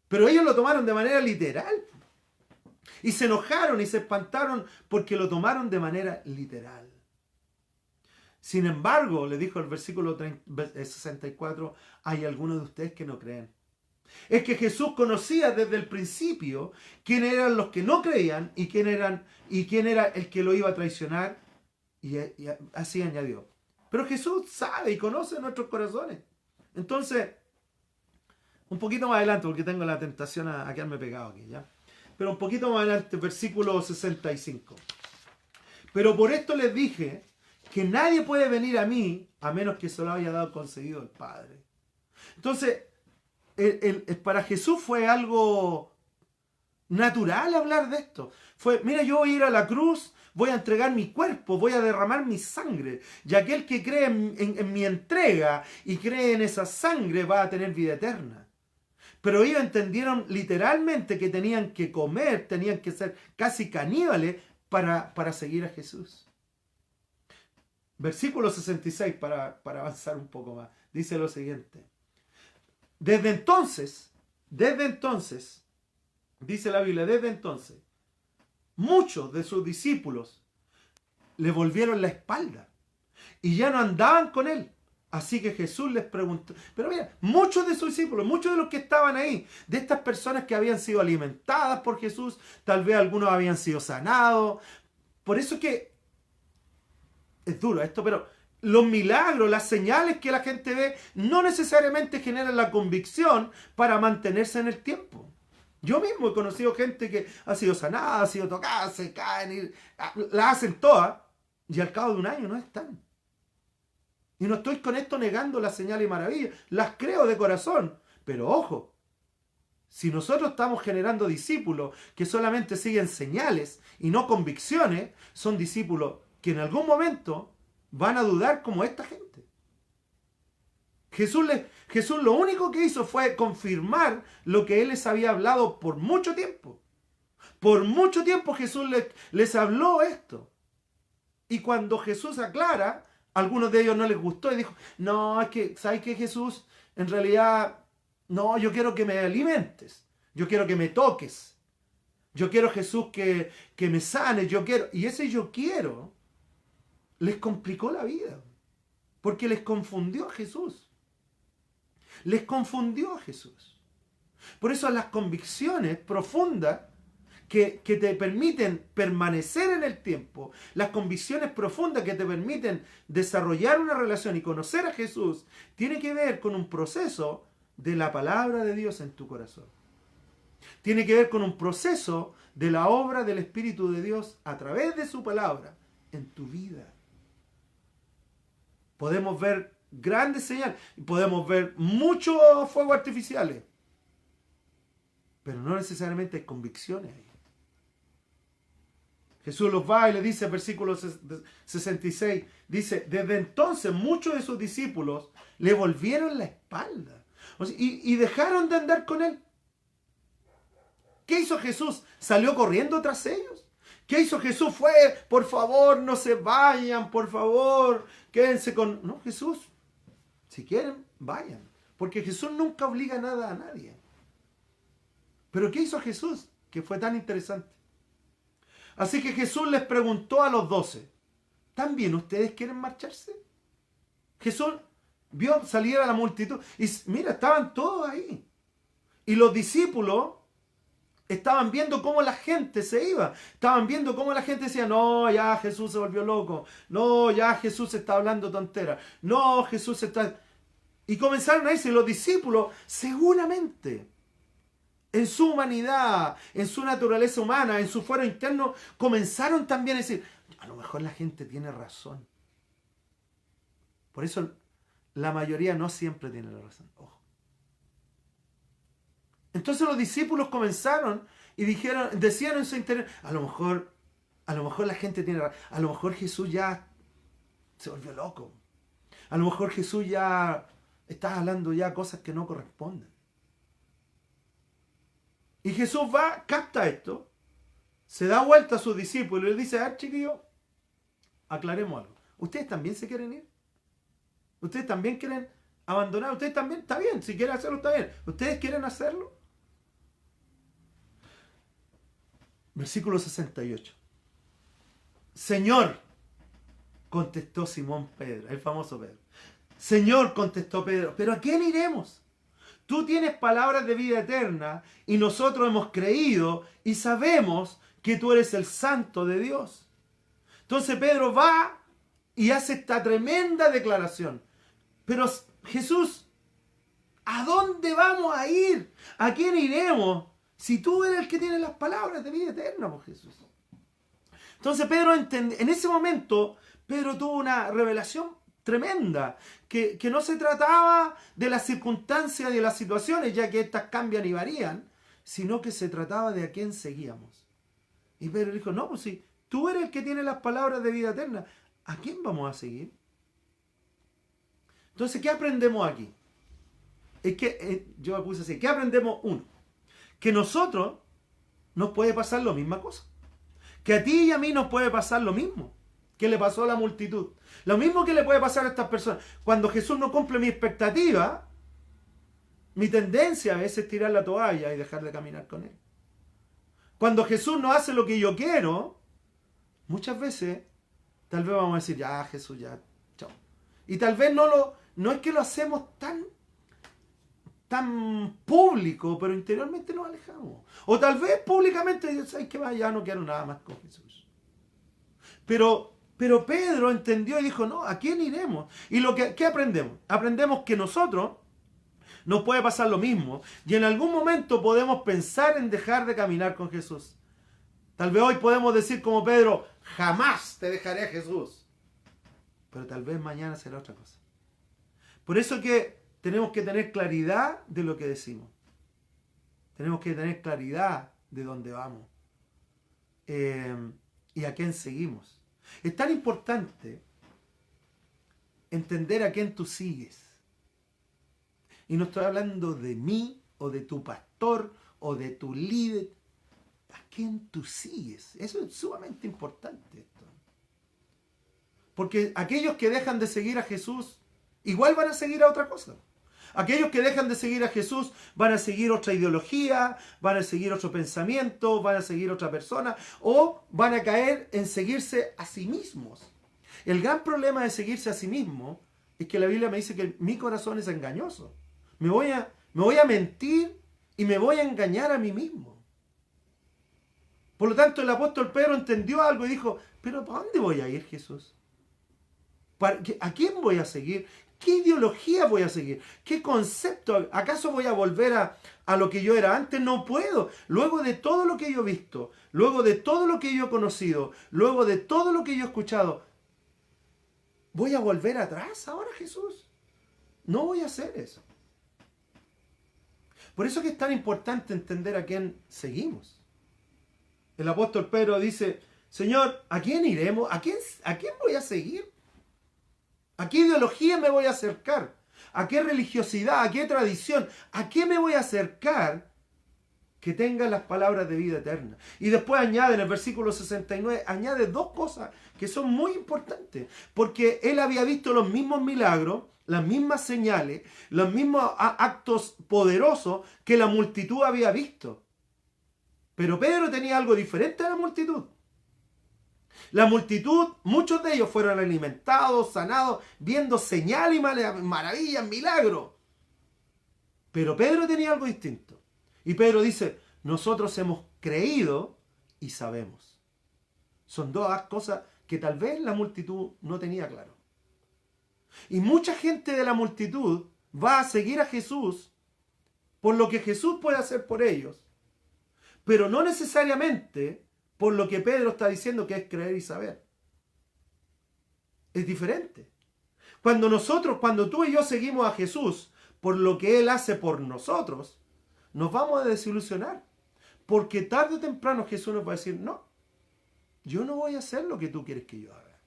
Speaker 1: Pero ellos lo tomaron de manera literal. Y se enojaron y se espantaron porque lo tomaron de manera literal. Sin embargo, le dijo el versículo 64, hay algunos de ustedes que no creen. Es que Jesús conocía desde el principio quién eran los que no creían y quién era el que lo iba a traicionar. Y así añadió. Pero Jesús sabe y conoce nuestros corazones. Entonces, un poquito más adelante, porque tengo la tentación a quedarme pegado aquí, ¿ya? Pero un poquito más adelante, versículo 65. Pero por esto les dije que nadie puede venir a mí a menos que se lo haya dado concedido el Padre. Entonces, para Jesús fue algo natural hablar de esto. Mira, yo voy a ir a la cruz, voy a entregar mi cuerpo, voy a derramar mi sangre. Y aquel que cree en mi entrega y cree en esa sangre va a tener vida eterna. Pero ellos entendieron literalmente que tenían que comer, tenían que ser casi caníbales para seguir a Jesús. Versículo 66 para avanzar un poco más. Dice lo siguiente. Desde entonces, dice la Biblia, desde entonces, muchos de sus discípulos le volvieron la espalda y ya no andaban con él. Así que Jesús les preguntó, pero mira, muchos de sus discípulos, muchos de los que estaban ahí, de estas personas que habían sido alimentadas por Jesús, tal vez algunos habían sido sanados. Por eso que es duro esto, pero los milagros, las señales que la gente ve, no necesariamente generan la convicción para mantenerse en el tiempo. Yo mismo he conocido gente que ha sido sanada, ha sido tocada, se caen, la hacen todas, y al cabo de un año no están. Y no estoy con esto negando las señales y maravillas, las creo de corazón. Pero ojo, si nosotros estamos generando discípulos que solamente siguen señales y no convicciones, son discípulos que en algún momento van a dudar como esta gente. Jesús lo único que hizo fue confirmar lo que Él les había hablado por mucho tiempo. Por mucho tiempo Jesús les habló esto. Y cuando Jesús aclara, a algunos de ellos no les gustó y dijo, no, es que, ¿sabes qué, Jesús? En realidad, no, yo quiero que me alimentes. Yo quiero que me toques. Yo quiero, Jesús, que me sanes. Yo quiero. Y ese yo quiero les complicó la vida. Porque les confundió a Jesús. Les confundió a Jesús. Por eso las convicciones profundas que te permiten permanecer en el tiempo, las convicciones profundas que te permiten desarrollar una relación y conocer a Jesús, tiene que ver con un proceso de la palabra de Dios en tu corazón. Tiene que ver con un proceso de la obra del Espíritu de Dios a través de su palabra en tu vida. Podemos ver grandes señales, podemos ver muchos fuegos artificiales, pero no necesariamente hay convicciones ahí. Jesús los va y le dice, versículo 66, dice, desde entonces muchos de sus discípulos le volvieron la espalda y dejaron de andar con él. ¿Qué hizo Jesús? ¿Salió corriendo tras ellos? ¿Qué hizo Jesús? Fue, por favor, no se vayan, por favor, quédense con... No, Jesús, si quieren, vayan. Porque Jesús nunca obliga nada a nadie. Pero ¿qué hizo Jesús? Que fue tan interesante. Así que Jesús les preguntó a los 12, ¿también ustedes quieren marcharse? Jesús vio salir a la multitud y mira, estaban todos ahí. Y los discípulos estaban viendo cómo la gente se iba. Estaban viendo cómo la gente decía, no, ya Jesús se volvió loco. No, ya Jesús está hablando tonteras. No, Jesús está... Y comenzaron a irse. Los discípulos, seguramente, en su humanidad, en su naturaleza humana, en su fuero interno, comenzaron también a decir, a lo mejor la gente tiene razón. Por eso la mayoría no siempre tiene la razón. Ojo. Entonces los discípulos comenzaron y decían en su interior, a lo mejor la gente tiene razón. A lo mejor Jesús ya se volvió loco. A lo mejor Jesús ya está hablando ya cosas que no corresponden. Y Jesús va, capta esto, se da vuelta a sus discípulos y les dice, a ver, chiquillos, aclaremos algo. ¿Ustedes también se quieren ir? ¿Ustedes también quieren abandonar? ¿Ustedes también? Está bien, si quieren hacerlo, está bien. ¿Ustedes quieren hacerlo? Versículo 68. Señor, contestó Simón Pedro, el famoso Pedro. Señor, contestó Pedro, ¿pero a quién iremos? Tú tienes palabras de vida eterna y nosotros hemos creído y sabemos que tú eres el Santo de Dios. Entonces Pedro va y hace esta tremenda declaración. Pero Jesús, ¿a dónde vamos a ir? ¿A quién iremos? Si tú eres el que tiene las palabras de vida eterna, por Jesús. Entonces Pedro en ese momento, Pedro tuvo una revelación tremenda, que no se trataba de las circunstancias y de las situaciones, ya que éstas cambian y varían, sino que se trataba de a quién seguíamos. Y Pedro dijo, no, pues si tú eres el que tiene las palabras de vida eterna, ¿a quién vamos a seguir? Entonces, ¿qué aprendemos aquí? Es que, yo me puse así, ¿qué aprendemos? Uno, que nosotros nos puede pasar la misma cosa. Que a ti y a mí nos puede pasar lo mismo. que le pasó a la multitud. Lo mismo que le puede pasar a estas personas. Cuando Jesús no cumple mi expectativa, mi tendencia a veces es tirar la toalla y dejar de caminar con Él. Cuando Jesús no hace lo que yo quiero, muchas veces, tal vez vamos a decir, ya Jesús, ya, chao. Y tal vez no es que lo hacemos tan público, pero interiormente nos alejamos. O tal vez públicamente, ¿sabes qué más? Ya no quiero nada más con Jesús. Pero Pedro entendió y dijo, no, ¿a quién iremos? Y ¿qué aprendemos? Aprendemos que nosotros nos puede pasar lo mismo y en algún momento podemos pensar en dejar de caminar con Jesús. Tal vez hoy podemos decir como Pedro, jamás te dejaré, Jesús. Pero tal vez mañana será otra cosa. Por eso que tenemos que tener claridad de lo que decimos. Tenemos que tener claridad de dónde vamos. Y a quién seguimos. Es tan importante entender a quién tú sigues. Y no estoy hablando de mí, o de tu pastor, o de tu líder. ¿A quién tú sigues? Eso es sumamente importante esto. Porque aquellos que dejan de seguir a Jesús, igual van a seguir a otra cosa. Aquellos que dejan de seguir a Jesús van a seguir otra ideología, van a seguir otro pensamiento, van a seguir otra persona, o van a caer en seguirse a sí mismos. El gran problema de seguirse a sí mismo es que la Biblia me dice que mi corazón es engañoso. Me voy a mentir y me voy a engañar a mí mismo. Por lo tanto, el apóstol Pedro entendió algo y dijo, pero ¿para dónde voy a ir, Jesús? ¿A quién voy a seguir? ¿Qué ideología voy a seguir? ¿Qué concepto? ¿Acaso voy a volver a lo que yo era antes? No puedo. Luego de todo lo que yo he visto, luego de todo lo que yo he conocido, luego de todo lo que yo he escuchado, ¿voy a volver atrás ahora, Jesús? No voy a hacer eso. Por eso que es tan importante entender a quién seguimos. El apóstol Pedro dice, Señor, ¿a quién iremos? ¿A quién voy a seguir? ¿A qué ideología me voy a acercar? ¿A qué religiosidad? ¿A qué tradición? ¿A qué me voy a acercar que tenga las palabras de vida eterna? Y después añade en el versículo 69, añade dos cosas que son muy importantes. Porque él había visto los mismos milagros, las mismas señales, los mismos actos poderosos que la multitud había visto. Pero Pedro tenía algo diferente a la multitud. La multitud, muchos de ellos fueron alimentados, sanados, viendo señales y maravillas, milagros. Pero Pedro tenía algo distinto. Y Pedro dice, nosotros hemos creído y sabemos. Son dos cosas que tal vez la multitud no tenía claro. Y mucha gente de la multitud va a seguir a Jesús por lo que Jesús puede hacer por ellos, pero no necesariamente por lo que Pedro está diciendo que es creer y saber. Es diferente. Cuando tú y yo seguimos a Jesús por lo que Él hace por nosotros, nos vamos a desilusionar. Porque tarde o temprano Jesús nos va a decir, no, yo no voy a hacer lo que tú quieres que yo haga.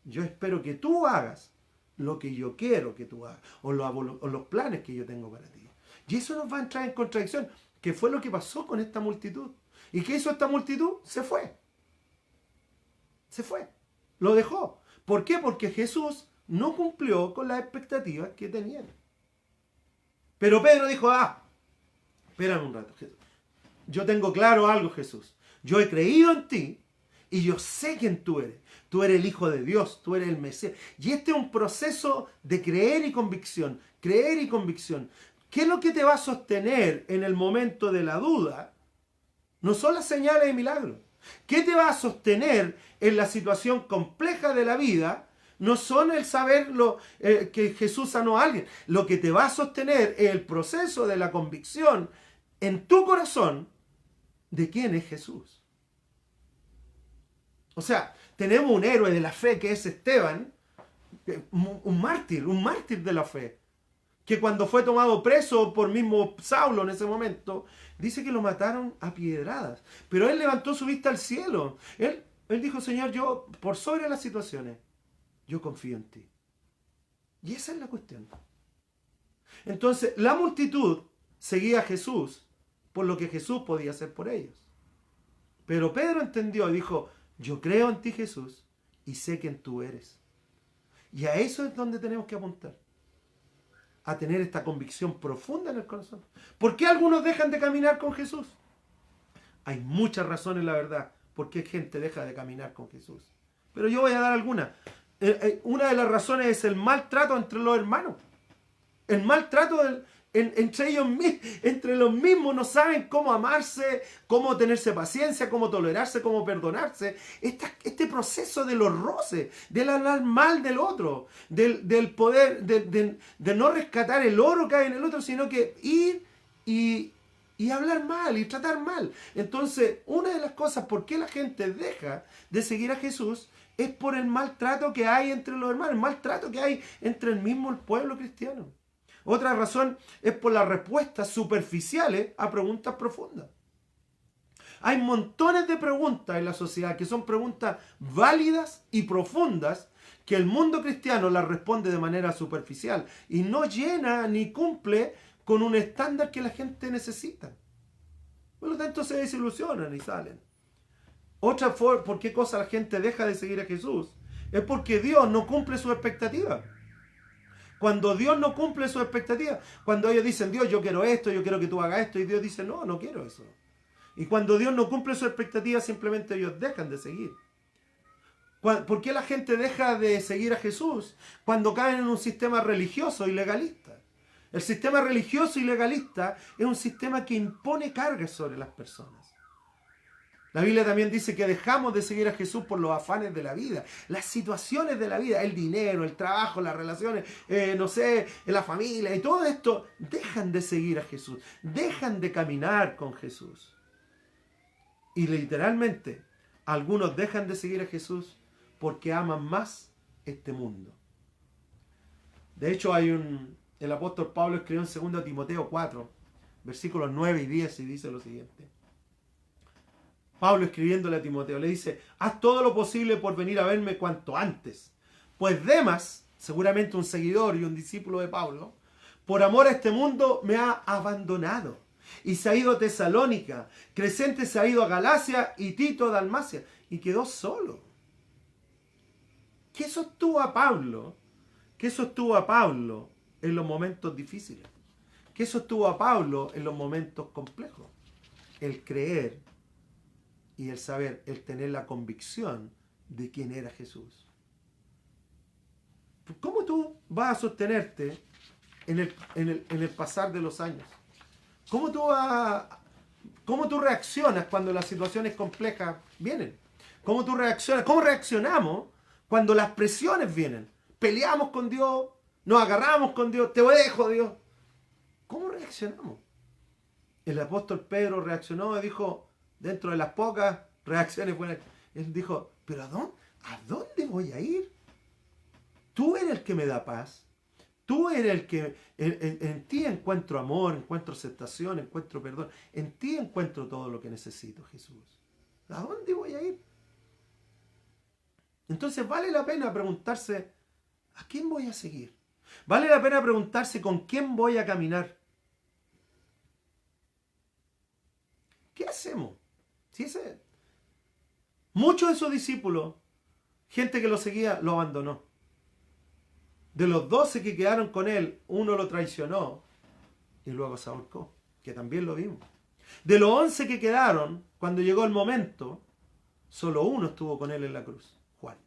Speaker 1: Yo espero que tú hagas lo que yo quiero que tú hagas, o los planes que yo tengo para ti. Y eso nos va a entrar en contradicción, que fue lo que pasó con esta multitud. ¿Y qué hizo esta multitud? Se fue. Se fue. Lo dejó. ¿Por qué? Porque Jesús no cumplió con las expectativas que tenían. Pero Pedro dijo, espérame un rato, Jesús. Yo tengo claro algo, Jesús. Yo he creído en ti y yo sé quién tú eres. Tú eres el Hijo de Dios, tú eres el Mesías. Y este es un proceso de creer y convicción. Creer y convicción. ¿Qué es lo que te va a sostener en el momento de la duda? No son las señales y milagros. ¿Qué te va a sostener en la situación compleja de la vida? No son el saber que Jesús sanó a alguien. Lo que te va a sostener es el proceso de la convicción en tu corazón de quién es Jesús. O sea, tenemos un héroe de la fe que es Esteban, un mártir de la fe, que cuando fue tomado preso por mismo Saulo en ese momento, dice que lo mataron a piedradas. Pero él levantó su vista al cielo. Él dijo, Señor, yo por sobre las situaciones, yo confío en ti. Y esa es la cuestión. Entonces, la multitud seguía a Jesús por lo que Jesús podía hacer por ellos. Pero Pedro entendió y dijo, yo creo en ti, Jesús, y sé quién tú eres. Y a eso es donde tenemos que apuntar. A tener esta convicción profunda en el corazón. ¿Por qué algunos dejan de caminar con Jesús? Hay muchas razones, la verdad, por qué gente deja de caminar con Jesús. Pero yo voy a dar algunas. Una de las razones es el maltrato entre los hermanos. El maltrato entre los mismos. No saben cómo amarse, cómo tenerse paciencia, cómo tolerarse, cómo perdonarse. Este proceso de los roces, del hablar mal del otro, del poder, de no rescatar el oro que hay en el otro, sino que ir y hablar mal y tratar mal. Entonces, una de las cosas por qué la gente deja de seguir a Jesús es por el maltrato que hay entre los hermanos, el maltrato que hay entre el pueblo cristiano. Otra razón es por las respuestas superficiales a preguntas profundas. Hay montones de preguntas en la sociedad que son preguntas válidas y profundas que el mundo cristiano las responde de manera superficial y no llena ni cumple con un estándar que la gente necesita. Por lo tanto, se desilusionan y salen. Otra forma, ¿por qué cosa la gente deja de seguir a Jesús? Es porque Dios no cumple sus expectativas. Cuando Dios no cumple sus expectativas, cuando ellos dicen, Dios, yo quiero esto, yo quiero que tú hagas esto, y Dios dice, no, no quiero eso. Y cuando Dios no cumple sus expectativas, simplemente ellos dejan de seguir. ¿Por qué la gente deja de seguir a Jesús? Cuando caen en un sistema religioso y legalista. El sistema religioso y legalista es un sistema que impone cargas sobre las personas. La Biblia también dice que dejamos de seguir a Jesús por los afanes de la vida, las situaciones de la vida, el dinero, el trabajo, las relaciones, la familia y todo esto, dejan de seguir a Jesús, dejan de caminar con Jesús. Y literalmente, algunos dejan de seguir a Jesús porque aman más este mundo. De hecho, el apóstol Pablo escribió en 2 Timoteo 4, versículos 9 y 10, y dice lo siguiente. Pablo escribiéndole a Timoteo, le dice, haz todo lo posible por venir a verme cuanto antes. Pues Demas, seguramente un seguidor y un discípulo de Pablo, por amor a este mundo me ha abandonado. Y se ha ido a Tesalónica, Crescente se ha ido a Galacia y Tito a Dalmacia. Y quedó solo. ¿Qué sostuvo a Pablo? ¿Qué sostuvo a Pablo en los momentos difíciles? ¿Qué sostuvo a Pablo en los momentos complejos? El creer y el saber, el tener la convicción de quién era Jesús. ¿Cómo tú vas a sostenerte en el pasar de los años? ¿Cómo tú reaccionas cuando las situaciones complejas vienen? ¿Cómo tú reaccionas? ¿Cómo reaccionamos cuando las presiones vienen? ¿Peleamos con Dios? ¿Nos agarramos con Dios? ¿Te dejo, Dios? ¿Cómo reaccionamos? El apóstol Pedro reaccionó y dijo, dentro de las pocas reacciones buenas, él dijo, ¿pero a dónde voy a ir? Tú eres el que me da paz. Tú eres el que, en ti encuentro amor, encuentro aceptación, encuentro perdón. En ti encuentro todo lo que necesito, Jesús. ¿A dónde voy a ir? Entonces vale la pena preguntarse, ¿a quién voy a seguir? Vale la pena preguntarse con quién voy a caminar. ¿Qué hacemos? Muchos de sus discípulos, gente que lo seguía, lo abandonó. De los 12 que quedaron con él, uno lo traicionó y luego se ahorcó, que también lo vimos. De los 11 que quedaron, cuando llegó el momento, solo uno estuvo con él en la cruz, Juan.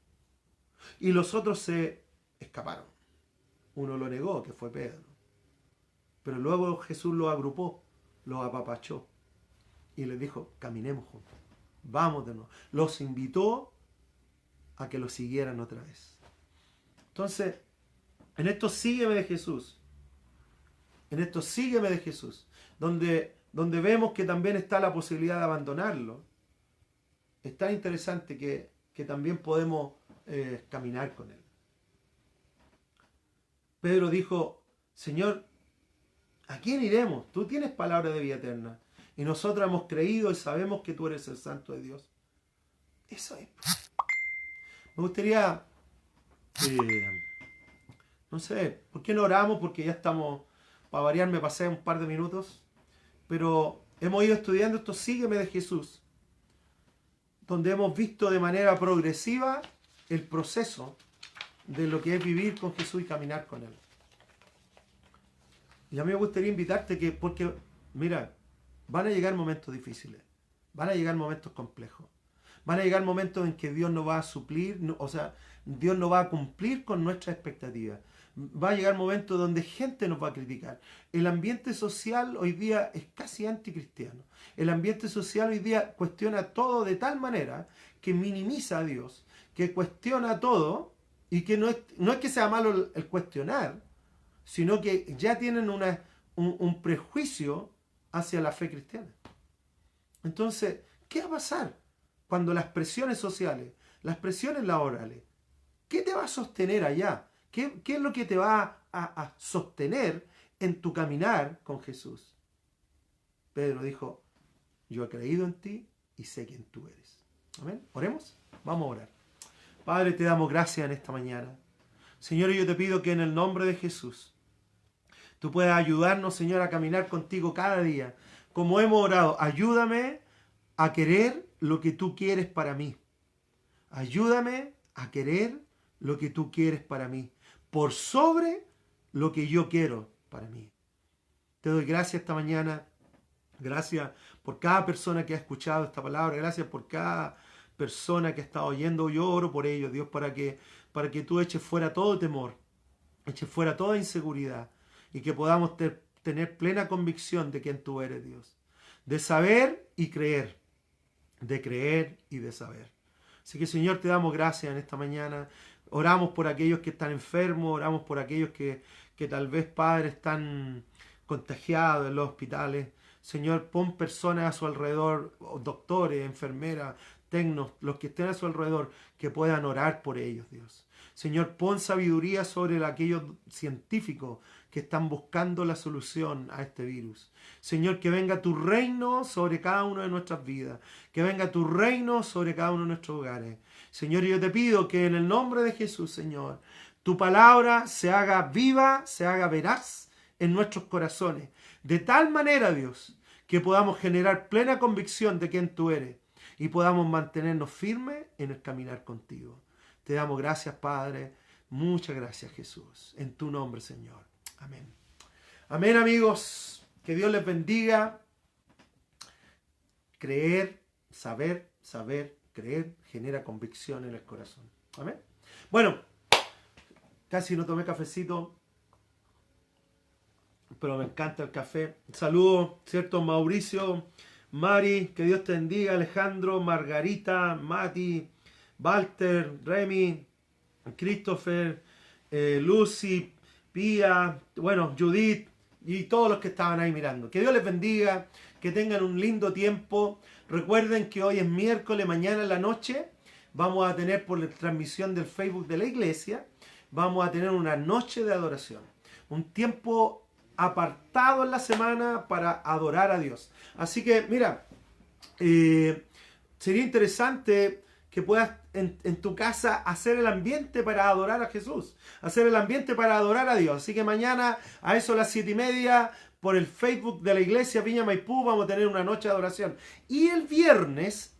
Speaker 1: Y los otros se escaparon. Uno lo negó, que fue Pedro. Pero luego Jesús los agrupó, los apapachó y les dijo, caminemos juntos, vamos de nuevo. Los invitó a que lo siguieran otra vez. Entonces, en esto sígueme de Jesús. En esto sígueme de Jesús. Donde vemos que también está la posibilidad de abandonarlo. Es tan interesante que también podemos caminar con él. Pedro dijo, Señor, ¿a quién iremos? Tú tienes palabra de vida eterna. Y nosotros hemos creído y sabemos que tú eres el Santo de Dios. Eso es. Me gustaría... no sé, ¿por qué no oramos? Porque ya estamos, para variar me pasé un par de minutos, pero hemos ido estudiando esto, sígueme de Jesús, donde hemos visto de manera progresiva el proceso de lo que es vivir con Jesús y caminar con Él. Y a mí me gustaría invitarte porque, mira, van a llegar momentos difíciles, van a llegar momentos complejos, van a llegar momentos en que Dios no va a suplir, Dios no va a cumplir con nuestras expectativas. Va a llegar momentos donde gente nos va a criticar. El ambiente social hoy día es casi anticristiano. El ambiente social hoy día cuestiona todo de tal manera que minimiza a Dios, que cuestiona todo, y que no es que sea malo el cuestionar, sino que ya tienen un prejuicio hacia la fe cristiana. Entonces, ¿qué va a pasar cuando las presiones sociales, las presiones laborales, qué te va a sostener allá? ¿Qué es lo que te va a sostener en tu caminar con Jesús? Pedro dijo, yo he creído en ti y sé quién tú eres. Amén. ¿Oremos? Vamos a orar. Padre, te damos gracias en esta mañana. Señor, yo te pido que en el nombre de Jesús, tú puedas ayudarnos, Señor, a caminar contigo cada día. Como hemos orado, ayúdame a querer lo que tú quieres para mí. Ayúdame a querer lo que tú quieres para mí, por sobre lo que yo quiero para mí. Te doy gracias esta mañana. Gracias por cada persona que ha escuchado esta palabra. Gracias por cada persona que ha estado oyendo. Yo oro por ellos, Dios, para que tú eches fuera todo temor, eches fuera toda inseguridad y que podamos tener plena convicción de quién tú eres, Dios. De saber y creer. De creer y de saber. Así que, Señor, te damos gracias en esta mañana. Oramos por aquellos que están enfermos, oramos por aquellos que tal vez, Padre, están contagiados en los hospitales. Señor, pon personas a su alrededor, doctores, enfermeras, técnicos, los que estén a su alrededor, que puedan orar por ellos, Dios. Señor, pon sabiduría sobre aquellos científicos que están buscando la solución a este virus. Señor, que venga tu reino sobre cada una de nuestras vidas, que venga tu reino sobre cada uno de nuestros hogares. Señor, yo te pido que en el nombre de Jesús, Señor, tu palabra se haga viva, se haga veraz en nuestros corazones. De tal manera, Dios, que podamos generar plena convicción de quién tú eres y podamos mantenernos firmes en el caminar contigo. Te damos gracias, Padre. Muchas gracias, Jesús. En tu nombre, Señor. Amén. Amén, amigos. Que Dios les bendiga. Creer, saber, creer, genera convicción en el corazón. Amén. Bueno, casi no tomé cafecito, pero me encanta el café. Saludos, ¿cierto? Mauricio, Mari, que Dios te bendiga. Alejandro, Margarita, Mati, Walter, Remy, Christopher, Lucy, Pía, bueno, Judith y todos los que estaban ahí mirando. Que Dios les bendiga, que tengan un lindo tiempo. Recuerden que hoy es miércoles, mañana en la noche vamos a tener por la transmisión del Facebook de la iglesia, vamos a tener una noche de adoración. Un tiempo apartado en la semana para adorar a Dios. Así que, mira, sería interesante que puedas en tu casa hacer el ambiente para adorar a Jesús, hacer el ambiente para adorar a Dios. Así que mañana a eso a las 7:30 por el Facebook de la iglesia Viña Maipú vamos a tener una noche de adoración. Y el viernes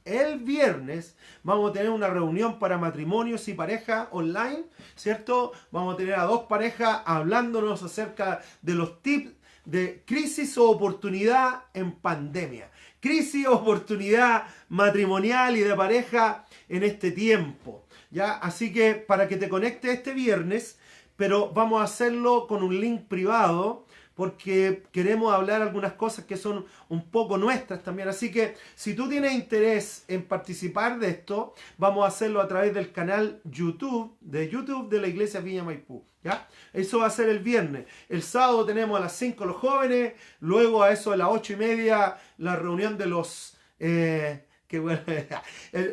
Speaker 1: vamos a tener una reunión para matrimonios y parejas online, ¿cierto? Vamos a tener a dos parejas hablándonos acerca de los tips de crisis o oportunidad en pandemia. Crisis o oportunidad matrimonial y de pareja en este tiempo, ¿ya? Así que para que te conectes este viernes, pero vamos a hacerlo con un link privado, porque queremos hablar algunas cosas que son un poco nuestras también. Así que si tú tienes interés en participar de esto, vamos a hacerlo a través del canal YouTube de la Iglesia Viña Maipú, ¿ya? Eso va a ser el viernes. El sábado tenemos a las 5 los jóvenes, luego a eso de las 8:30 la reunión de los...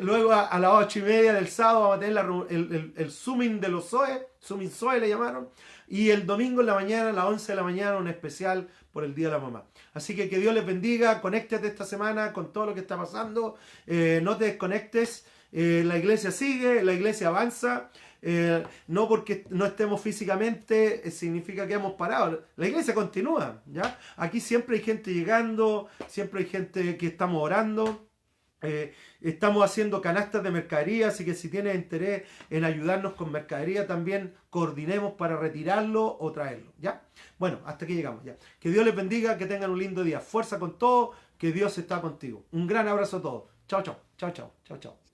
Speaker 1: luego a las 8:30 del sábado vamos a tener el Zooming de los Zoe, Zooming Zoe le llamaron, y el domingo en la mañana, a las 11 de la mañana, un especial por el Día de la Mamá. Así que Dios les bendiga, conéctate esta semana con todo lo que está pasando, no te desconectes, la iglesia sigue, la iglesia avanza, no porque no estemos físicamente significa que hemos parado, la iglesia continúa, ¿ya? Aquí siempre hay gente llegando, siempre hay gente que estamos orando. Estamos haciendo canastas de mercadería, así que si tienes interés en ayudarnos con mercadería también coordinemos para retirarlo o traerlo, ¿ya? Bueno, hasta aquí llegamos, ya. Que Dios les bendiga, que tengan un lindo día. Fuerza con todo, que Dios está contigo. Un gran abrazo a todos. Chao, chao, chao, chao, chao, chao.